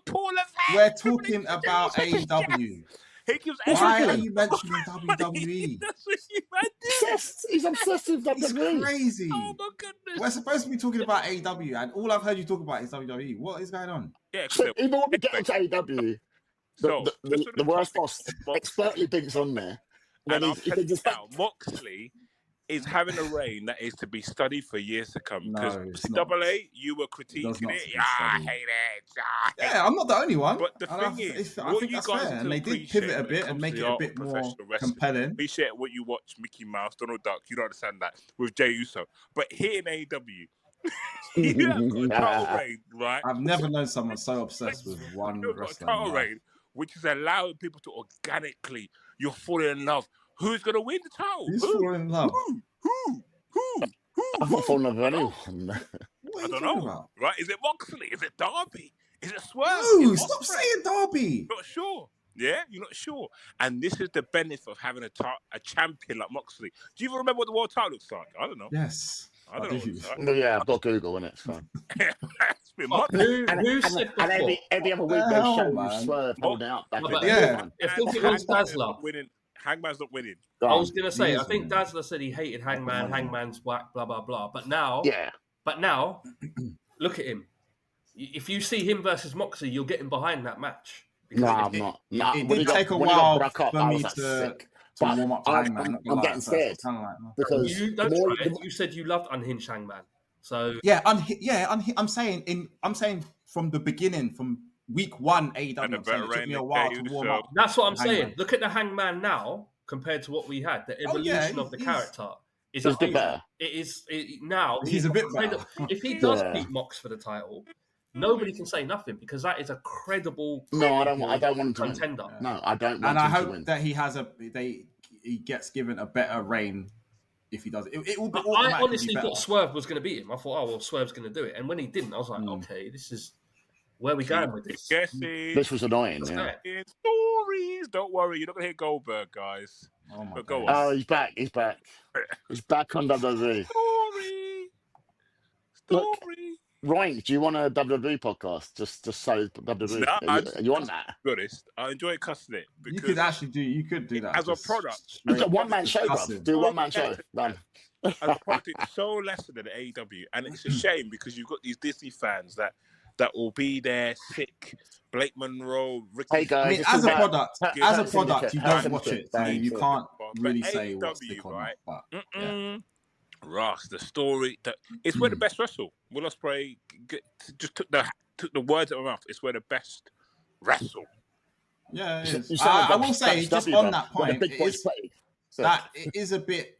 Paul fans. We're talking about AEW. Why are you mentioning WWE? That's what you meant. He's obsessed with WWE. It's crazy. Oh my goodness. We're supposed to be talking about AEW, and all I've heard you talk about is WWE. What is going on? Yeah, even when we get into AEW, the worst boss expertly thinks on there. And I'll tell you now, Moxley is having a reign that is to be studied for years to come. Because Double A, you were critiquing it. I hate it. Yeah, I'm not the only one. But the thing is, I think that's fair. And they did pivot a bit and make it a bit more compelling. Appreciate what you watch, Mickey Mouse, Donald Duck. You don't understand that with Jey Uso. But here in AEW, you have got a title reign, right? I've never known someone so obsessed with one wrestler. Title reign, which is allowing people to organically, you're falling in love. Who's going to win the title? Who's falling in love? Who? I'm not falling in love with anyone. I don't know. About? Right? Is it Moxley? Is it Darby? Is it Swerve? No, stop saying Darby. Not sure. Yeah, you're not sure. And this is the benefit of having a champion like Moxley. Do you even remember what the world title looks like? I don't know. Yes. I don't know. Well, yeah, I've got Google, innit? It's fine. It's been who said before? And every other week they show Swerve holding out. I think it was Dazzler. Hangman's not winning. I was going to say, I think Dazzler said he hated Hangman, Hangman's whack, blah, blah, blah. But now, look at him. If you see him versus Moxley, you'll get him behind that match. No, I'm not. It did take a while for me to warm up to Hangman. I'm getting scared. Because you said you loved Unhinged Hangman. So I'm saying from the beginning, from week one, AEW, it took me a while to warm up. That's what I'm saying. Look at the Hangman now compared to what we had. The evolution of the character is a bit better. Now he's a bit better. If he does beat Mox for the title, nobody can say nothing because that is a credible. No, I don't want him to contender. Win. No, I don't. And I hope that he gets given a better reign. If he does it will be. I honestly thought Swerve was going to beat him. I thought, Swerve's going to do it, and when he didn't, I was like, okay, this is. Where are we going with this? This was annoying. Stories. Don't worry, you're not gonna hear Goldberg, guys. Oh my God. Oh, he's back. He's back on WWE. Story. Roink, do you want a WWE podcast? Just so WWE. No, you want that? To be honest, I enjoy cussing it. You could do that as a product. It's a one-man show, bro. Do a one-man show. Done. As a product, it's so lesser than AEW, and it's a shame because you've got these Disney fans that will be there sick. Blake Monroe, Ricky. Hey guys, I mean, as a product, you don't watch it, so you can't really say what's the comment. But Ross, the story it's where the best wrestle. Will Ospreay just took the words out of my mouth. It's where the best wrestle. Yeah, it is. I will say just on that point, that it is a bit.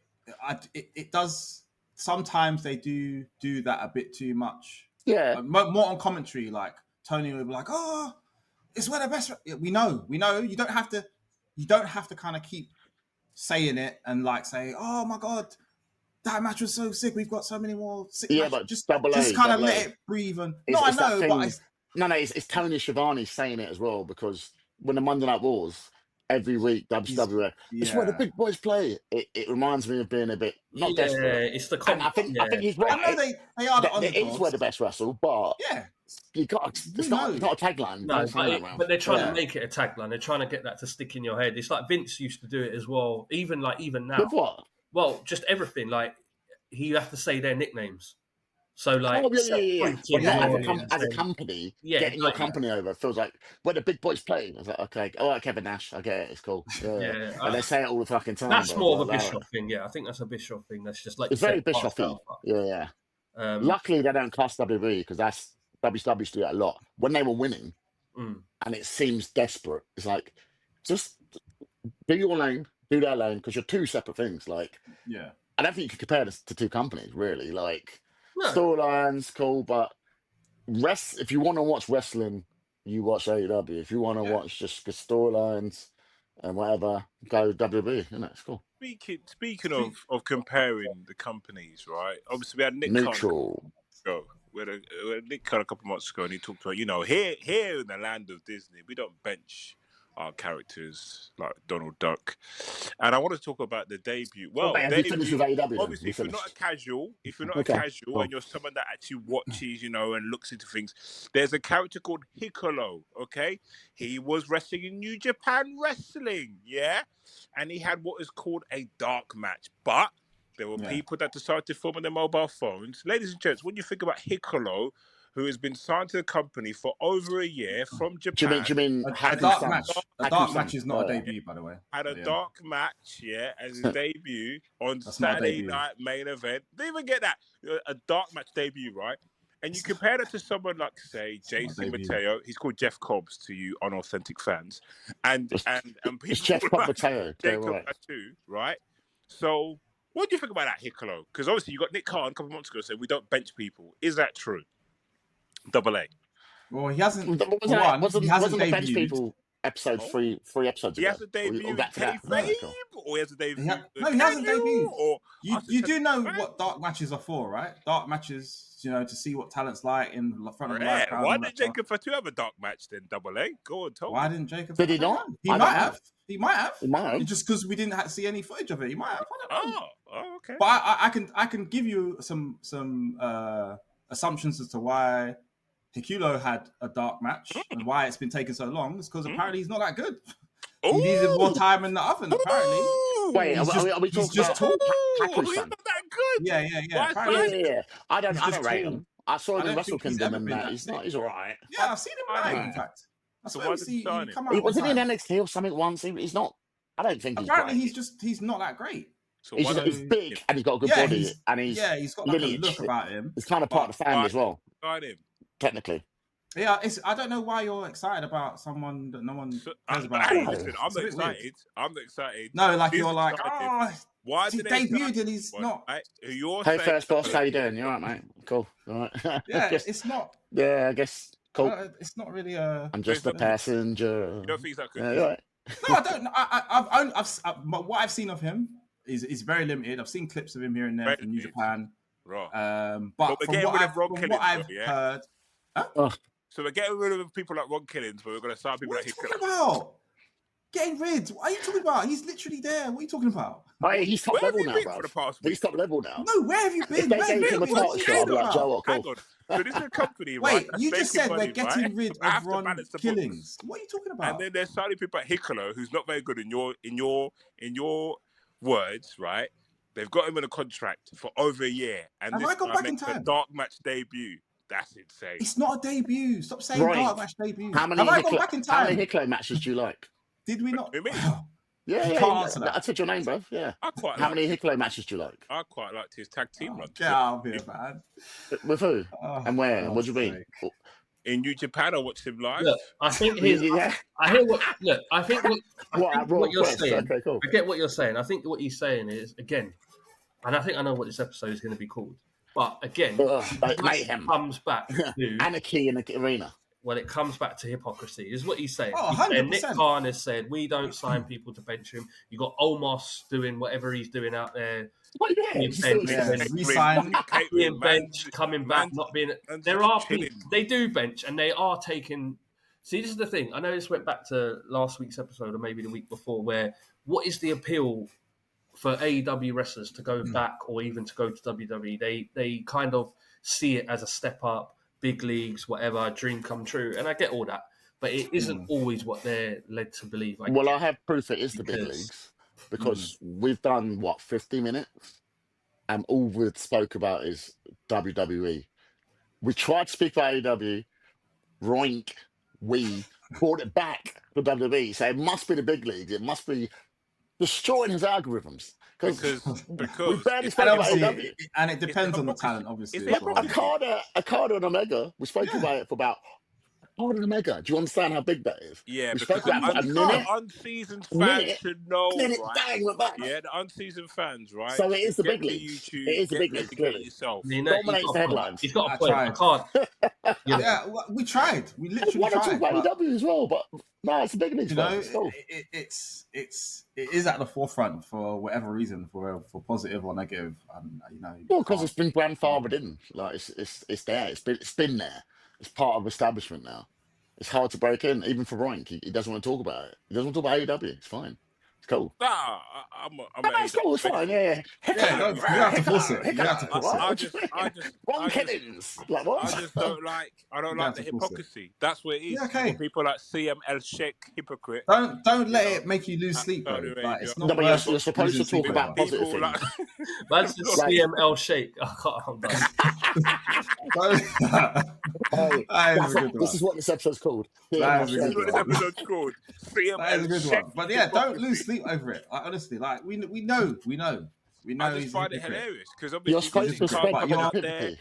It does sometimes they do that a bit too much. Yeah, more on commentary. Like Tony will be like, "Oh, it's one of the best." We know. You don't have to kind of keep saying it and like say, "Oh my god, that match was so sick. We've got so many more sick matches." but just double kind of A. let it breathe. And it's I know, but it's Tony Schiavone saying it as well, because when the Monday Night Wars every week, WWE, it's where the big boys play. It reminds me of being a bit not desperate. It's the and I think he's right. I know they are the underdogs. It is where the best wrestle, but you got it's not a tagline. No, but they're trying to make it a tagline. They're trying to get that to stick in your head. It's like Vince used to do it as well. Even now. With what? Well, just everything. Like you have to say their nicknames. So like, As a company, getting your company over feels like where the big boys play. I was like, okay, all right, Kevin Nash, I get it, it's cool. And they say it all the fucking time. That's more of a Bischoff thing. Yeah, I think that's a Bischoff thing. That's just like it's very Bischoff-y. Yeah. Luckily, they don't cost WWE, because that's WCW do that a lot. When they were winning, and it seems desperate, it's like just do your lane, do their lane, because you're two separate things. Like, I don't think you can compare this to two companies, really. Like. No. Storylines, cool, but if you want to watch wrestling, you watch AEW. If you want to watch just the storylines and whatever, go WWE. It's cool. Speaking of comparing the companies, right? Obviously, we had Nick Neutral. We had Nick Khan a couple of months ago, and he talked about, here in the land of Disney, we don't bench our characters like Donald Duck. And I want to talk about the debut. Well, obviously, if you're not a casual, and you're someone that actually watches, and looks into things, there's a character called Hiccolo, okay? He was wrestling in New Japan Wrestling, yeah? And he had what is called a dark match. But there were people that decided to film on their mobile phones. Ladies and gents, when you think about Hiccolo, who has been signed to the company for over a year from Japan. Do you mean a dark match? A dark match is not a debut, by the way. Had a dark match, as his debut on Saturday Night Main Event. Didn't even get that. A dark match debut, right? And you compare that to someone like, say, Jason Mateo. He's called Jeff Cobbs to you unauthentic fans. And people it's Jeff Cobb Mateo, right? So what do you think about that, Hiccolo? Because obviously you got Nick Khan a couple of months ago saying we don't bench people. Is that true? Double A. Well, he hasn't. Wasn't the bench people episode 3 episodes ago? He hasn't debuted or he hasn't debuted. No, he hasn't debuted. You do know what dark matches are for, right? Dark matches, to see what talent's like in front of the live crowd. Why did Jacob Fatu have a dark match then? Double A. Go on, tell me. Why didn't Jacob? Did he not? He might have. He might have. Just because we didn't see any footage of it, he might have. Oh, okay. But I can give you some assumptions as to why Hiccolo had a dark match and why it's been taking so long. Is because apparently he's not that good. He needed more time in the oven. Apparently. Wait, are we talking about He's not that good. Yeah. Yeah. I don't rate him. I saw him in Wrestle Kingdom and that. He's all right. Yeah, I've seen him live, in fact. So why did he come out? He wasn't in NXT or something once. He's not. I don't think apparently he's not that great. So he's big and he's got a good body and he's got like a look about him. It's kind of part of the family as well. Technically. Yeah, I don't know why you're excited about someone that no one cares about. Listen, I'm not excited. No, like you're like, why he debuted and he's not. Hey, first boss, how you doing? You all right, mate? Cool. All right. Yeah, it's not. Yeah, I guess. Cool. It's not really a. I'm just a passenger. You don't think that good? Yeah, right. No, I don't. What I've seen of him is very limited. I've seen clips of him here and there from New Japan. Right. But from what I've heard. So we're getting rid of people like Ron Killings, but we're going to start people like Hiccolo. What are you talking about? Getting rid? What are you talking about? He's literally there. What are you talking about? Hey, he's top level now, bro. He's top level now. No, where have you been? If they gave him a title shot, I'd be like, Joe, hang on. So this is a company, Wait, you just said we're getting rid of Ron Killings. What are you talking about? And then there's slightly people like Hiccolo, who's not very good in your words, right? They've got him in a contract for over a year, and have this I gone back in time? A dark match debut. That's insane. It's not a debut. Stop saying dark match debut. How many Hiccolo matches do you like? Did we not? Yeah. I said your name, bro. Yeah. How many Hiccolo matches do you like? I quite liked his tag team run. Get out of here, man. With who? And where? What do you mean? In New Japan, I watched him live. Look, I think I hear what. Look, I think what you're saying. Okay, cool. I get what you're saying. I think what he's saying is again, and I think I know what this episode is going to be called. But again, mayhem comes back to anarchy in the arena. Well, it comes back to hypocrisy, is what he's saying. Oh, he's saying Nick Khan has said, we don't sign people to bench him. You got Omos doing whatever he's doing out there. Being bench, coming back, not being... There are people, they do bench, and they are taking... See, this is the thing. I know this went back to last week's episode, or maybe the week before, where what is the appeal for AEW wrestlers to go back or even to go to WWE? They kind of see it as a step up. Big leagues, whatever, dream come true. And I get all that. But it isn't always what they're led to believe. I have proof it is the big leagues. Because we've done, 50 minutes? And all we've spoke about is WWE. We tried to speak about AEW. Roink, we brought it back to WWE. So it must be the big leagues. It must be destroying his algorithms. Because we barely spoke about AEW. And it depends on the talent, obviously. Okada and Omega, we spoke about it for about Okada and Omega. Do you understand how big that is? Yeah, we because the unseasoned fans should know, right? Bang, we're back. Yeah, the unseasoned fans, right? So it is the big leagues. It is the big leagues, clearly. Dominates the headlines. He's got a point. I can't. Yeah, we tried. We literally tried. I want to talk about AEW as well, but no, it's the big leagues. You know, it is at the forefront for whatever reason, for positive or negative. And because it's been grandfathered in. Like it's there. It's been there. It's part of establishment now. It's hard to break in, even for Roink. He doesn't want to talk about it. He doesn't want to talk about AEW. It's fine. It's cool. Nah, it's cool. It's fine. Yeah. You have to force it. You have to force it. I just Ron Kennings. Like what? I just don't like. I don't like the hypocrisy. That's what it is. Yeah, okay. People like CM El Sheikh, hypocrite. Don't let it make you lose sleep, though. Like, it's not. No, but you're supposed to talk about positive things. That's the CM El Sheikh. This is what this episode's called. That is a good one. That is a good one. But yeah, don't lose sleep over it. Like, honestly, like we know. I just find it hilarious because you're obviously supposed to spend out there,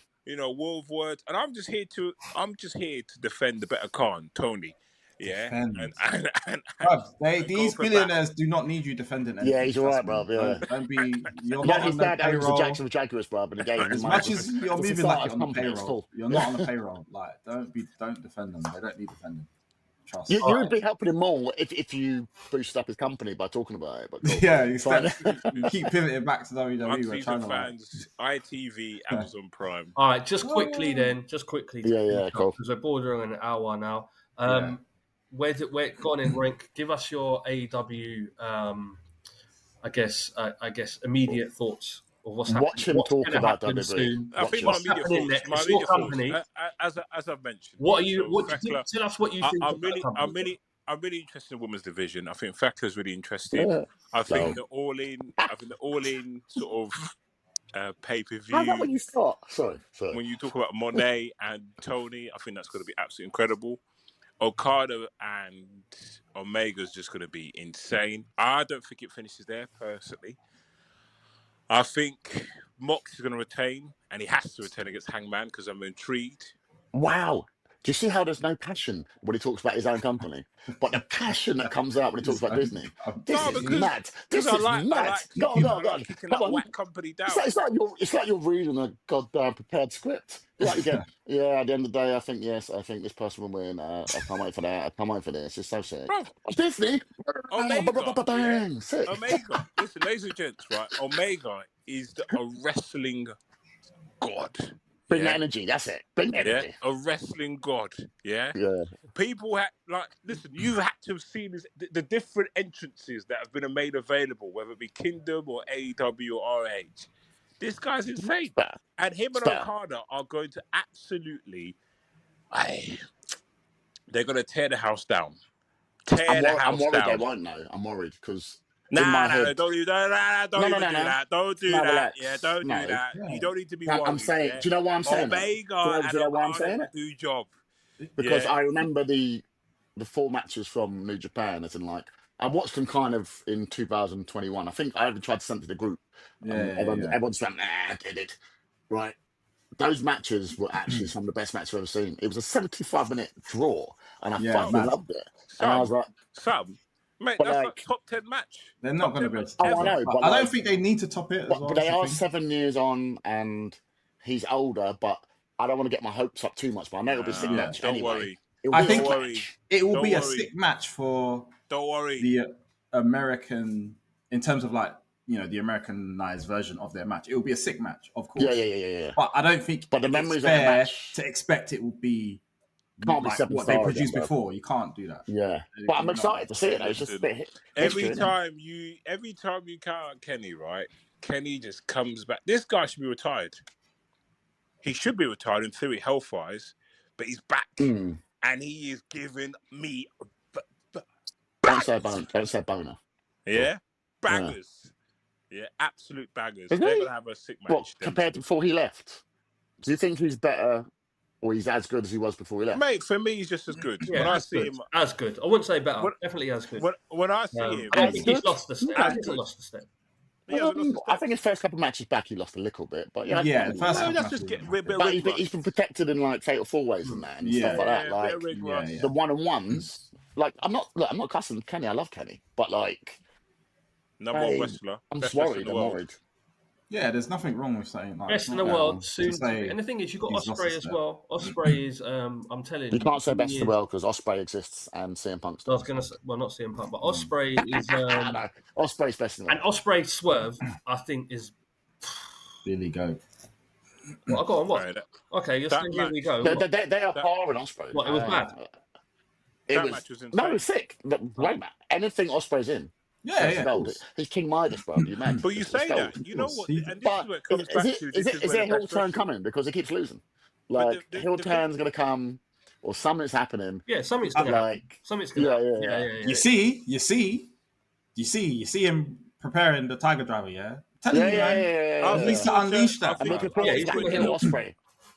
world words, and I'm just here to defend the better Khan, Tony. Yeah, these billionaires do not need you defending anything. Yeah, he's alright, bro. Yeah, don't be. You're not his dad owns the Jacksonville Jaguars, bro. In the game, as much as you're moving like on the payroll, you're not on the payroll. Like, don't defend them. They don't need defending. Trust. You would be helping him more if you boost up his company by talking about it. But cool. Yeah, you keep pivoting back to WWE. We're trying fans, ITV, Amazon Prime. All right, just quickly. Yeah, cool. Because we're bordering an hour now. Where go on in Roink? Give us your AEW. I guess immediate thoughts of what's happening. Watch him talk about WWE. I think my immediate thoughts, as I've mentioned. Tell us what you think. I'm really interested in women's division. I think Thacker's really interesting. Yeah. I think the all-in sort of pay-per-view. How's that when you start? Sorry. When you talk about Monet and Tony, I think that's going to be absolutely incredible. Okada and Omega's just going to be insane. I don't think it finishes there, personally. I think Mox is going to retain, and he has to retain against Hangman because I'm intrigued. Wow. Do you see how there's no passion when he talks about his own company? But the passion that comes out when he talks about Disney. This is mad. This is mad. Go on. Come on. Whack company down. It's like you're reading a goddamn prepared script. Like again, at the end of the day, I think this person will win. I can't wait for that. I can't wait for this. It's so sick. Bro, Disney. Omega. Listen, ladies and gents, right? Omega is a wrestling god. Bring the energy. That's it. Bring the energy. A wrestling god. Yeah. People listen. You've had to have seen the different entrances that have been made available, whether it be Kingdom or AEW or RH. This guy's insane. And him and Okada are going to absolutely... they're going to tear the house down. I'm worried they won't, though. I'm worried because... don't do that. Don't do that. Yeah, don't do that. You don't need to be worried. I'm saying... Do you know why I'm saying Omega do you know why I'm saying it? Do job. Because I remember the 4 matches from New Japan, as in, like... I watched them kind of in 2021. I think I even tried to send it to the group. Everyone's went, I did it. Right. those matches were actually some of the best matches I've ever seen. It was a 75-minute draw, and I fucking loved it. And I was like, mate, that's like top 10 match. They're not going to be able to. Oh, I know, but I don't think they need to top it. As well, but they are 7 years on, and he's older. But I don't want to get my hopes up too much. But I know it'll be a sick match. Don't anyway. worry. I think it will be a sick match for. Don't worry. The American, in terms of like, you know, the Americanized version of their match, it will be a sick match, of course. Yeah. But I don't think the memories it's fair of the match to expect it will be can't like be what they produced before. You can't do that. Yeah, but I'm excited to see it. It's just a bit every time you count out Kenny, right? Kenny just comes back. This guy should be retired. He should be retired in theory, health-wise, but he's back, and he is giving me. Don't say boner. Yeah, baggers. Yeah, absolute baggers. They're gonna have a sick match. What compared to before he left? Do you think he's better, or he's as good as he was before he left? Mate, for me, he's just as good. Yeah, when I see him, as good. I wouldn't say better. Definitely as good. When I see him, I don't think he's lost the step. He's lost the step. I think his first couple of matches back, he lost a little bit, but he's been protected in like fatal four ways and that and stuff like that. Like the one-on-ones. Like I'm not cussing Kenny. I love Kenny, but like number one wrestler. I'm just worried. I'm worried. Yeah, there's nothing wrong with saying like best in the world soon. And the thing is, you've got Ospreay as well. Ospreay is, I'm telling you, you can't say best in the world because Ospreay exists and CM Punk's. I was gonna say, well, not CM Punk, but Ospreay is. No, Ospreay's best in the world. And Ospreay Swerve, I think, is really go. Well, I got on what? Okay, you're saying here we go. They are par in Ospreay. What? It was bad. Match was insane. No, it was sick. Great match. Anything Ospreay's in. Yeah. Gold. He's King Midas, bro. You mad? But you say that. You know what? And this is what it comes back to. Is there a heel turn coming? Because he keeps losing. Like, heel turn's going to come, or something's happening. Yeah, something's going to happen. Something's going to happen. You see him preparing the Tiger Driver, yeah? He needs to unleash that.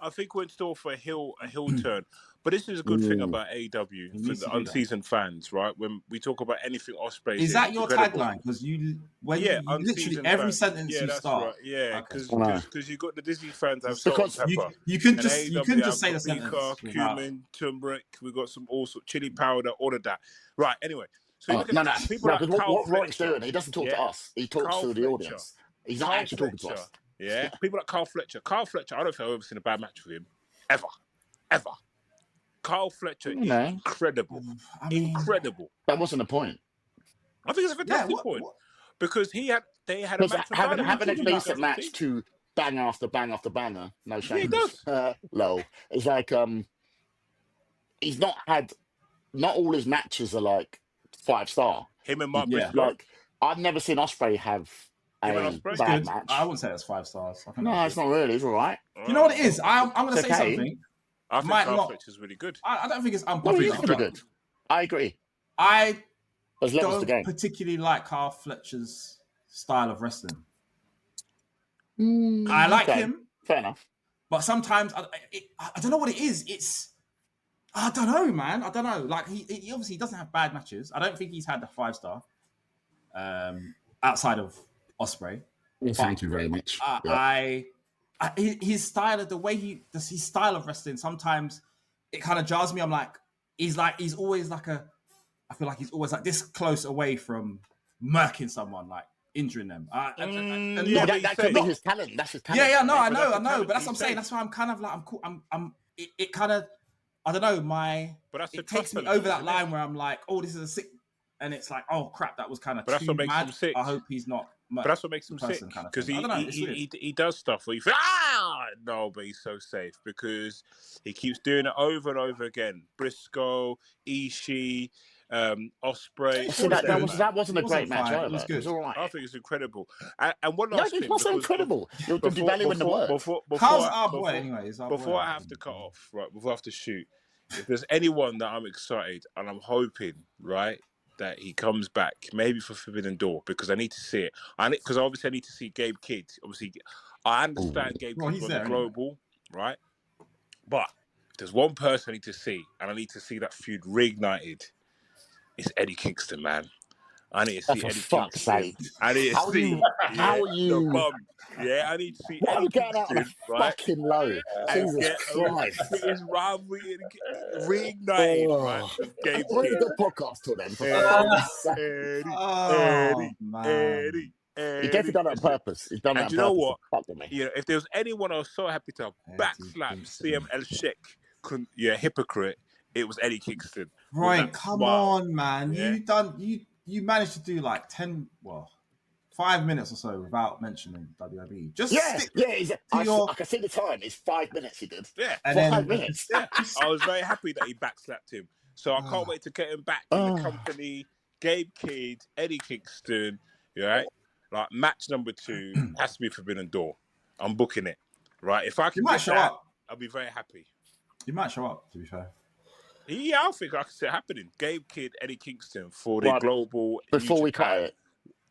I think we're in store for a heel turn. But this is a good thing about AEW for the unseasoned fans, right? When we talk about anything Ospreay, is that your tagline? Because you literally every sentence you start. Right. Yeah, because you got the Disney fans have salt and pepper. You can just say the sentence. Cumin, turmeric. We got some also chili powder, all of that. Right. Anyway, so what Roink's doing, he doesn't talk to us. He talks to the audience. He's not actually talking to us. Yeah, people like Carl Fletcher. I don't think I've ever seen a bad match with him ever. Carl Fletcher is incredible. Incredible. That wasn't the point. I think it's a fantastic point. Because they had a match. Having a decent match to banger after banger after banger. No shame. Yeah, he does. Low. It's like he's not all his matches are like 5-star. Him and Mark Briscoe. Like I've never seen Ospreay have a bad match. I wouldn't say it's 5 stars. No, it's not really. It's all right. You know what it is? I'm going to say something. I think Carl Fletcher's really good. I don't think it's unpopular. He's really good. I agree. I don't particularly like Carl Fletcher's style of wrestling. I like him. Fair enough. But sometimes, I don't know what it is. I don't know, man. I don't know. Like, he obviously doesn't have bad matches. I don't think he's had a 5-star outside of Ospreay. Thank you very much. His style of the way he does his style of wrestling, sometimes it kind of jars me. I'm like, he's always like I feel like he's always like this close away from murking someone, like injuring them. That could be his talent. That's his talent. Yeah, no, I know. But that's what I'm saying. That's why I'm kind of like, I'm cool. It kind of, I don't know, it takes me over that line where I'm like, oh, this is a sick, and it's like, oh crap, that was kind of too mad. I hope he's not. But that's what makes him sick, because he does stuff where you feel, no, but he's so safe because he keeps doing it over and over again. Briscoe, Ishii, Ospreay. So that wasn't a great match either. It was all right. I think it's incredible. And one last thing. It's not so incredible. You're devaluing the word. How's our boy anyway? Before I have to cut off, right, before I have to shoot, if there's anyone that I'm excited and I'm hoping, right, that he comes back, maybe for Forbidden Door, because I need to see it. Because obviously I need to see Gabe Kidd. Obviously, I understand Gabe Kidd on the global, right? But if there's one person I need to see, and I need to see that feud reignited, it's Eddie Kingston, man. I need to see for Eddie fuck's Kingston. sake. I need to How see are you? the bum. Yeah, I need to see Why are Eddie we going out on a Kingston, right? fucking low? And Jesus get Christ. his rivalry reignited, right? With Gabe Really Kidd. good podcast till then, for fuck's sake. Eddie. He definitely done it on purpose. He's done it on And you know purpose what? to fuck with me. You know, if there was anyone I was so happy to backslap CM El Sheikh, hypocrite, it was Eddie Kingston. Right, come on, man. Yeah. You managed to do like 5 minutes or so without mentioning WWE. Just stick I can see the time. It's 5 minutes he did. Yeah. And 5 minutes. Yeah. I was very happy that he backslapped him. So I can't wait to get him back in the company. Gabe Kidd, Eddie Kingston, right? Like match number 2 has to be Forbidden Door. I'm booking it. Right. If I can might show up. I'll be very happy. You might show up, to be fair. Yeah, I think I can see it happening. Gabe Kidd, Eddie Kingston for the global before we cut it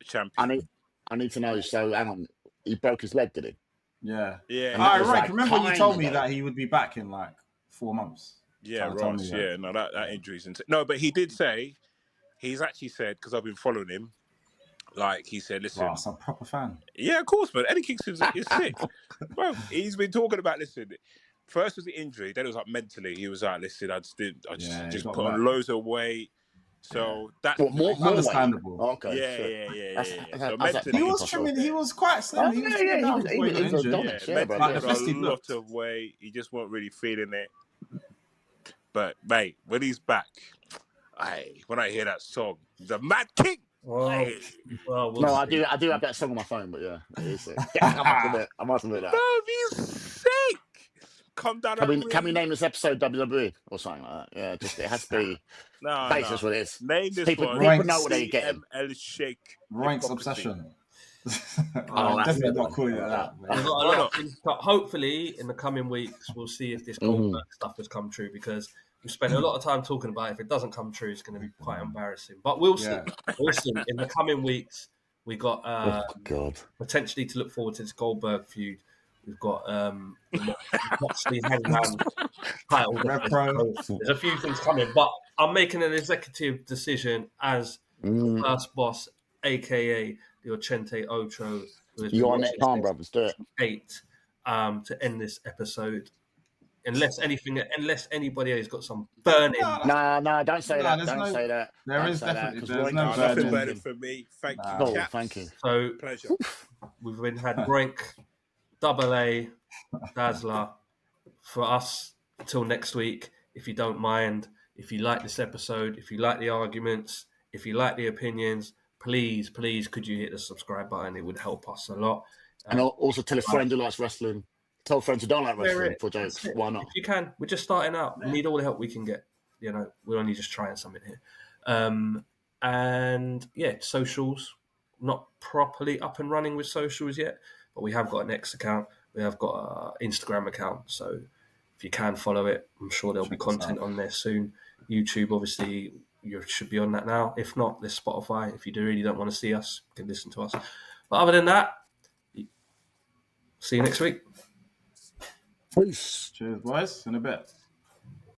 champion. I need to know. So hang on, he broke his leg, did he? Yeah. All right. Remember you told me that he would be back in like 4 months. Yeah, Ross. Yeah, no, that injury's no, but he did say he's actually said, because I've been following him. Like he said, listen, Ross, I'm a proper fan. Yeah, of course, man. Eddie Kingston is sick, bro. He's been talking about First was the injury, then it was like mentally. He was like, listen, I just put on loads of weight. So that's more understandable. Yeah. So mentally, he was trimming. He was quite slim. He was mentally a lot of weight. He just wasn't really feeling it. But mate, when he's back, when I hear that song, the Mad King. I do have that song on my phone, but yeah, it is sick. I must admit that. No, he's sick. Come down. Can we name this episode WWE or something like that? Yeah, just it has to be. That's what it is. Name this people know what they get. El Sheikh. Roink's obsession. Definitely not calling it that. We've got a lot of things, but hopefully in the coming weeks we'll see if this Goldberg stuff has come true, because we spent a lot of time talking about it. If it doesn't come true, it's going to be quite embarrassing. But we'll see. We'll see. In the coming weeks, we got potentially to look forward to this Goldberg feud. We've got Moxley Hangman title. There's a few things coming, but I'm making an executive decision as the first boss, aka the Ochente Ocho. You're on it, Palm Brothers. Do it. to end this episode. Unless anybody has got some burning. No, don't say that. Don't say that. There is definitely nothing burning for me. Thank you. Thank you. So pleasure. We've had Roink, Double A, Dazzler for us till next week. If you don't mind, if you like this episode, if you like the arguments, if you like the opinions, please, could you hit the subscribe button? It would help us a lot. And also tell a friend who likes wrestling. Tell friends who don't like wrestling for jokes. Why not? If you can. We're just starting out. We need all the help we can get. We're only just trying something here. And yeah, socials, not properly up and running with socials yet, but we have got an X account. We have got an Instagram account. So if you can follow it, I'm sure there'll be content on there soon. YouTube, obviously, you should be on that now. If not, there's Spotify. If you really don't want to see us, you can listen to us. But other than that, see you next week. Peace. Cheers, boys. In a bit.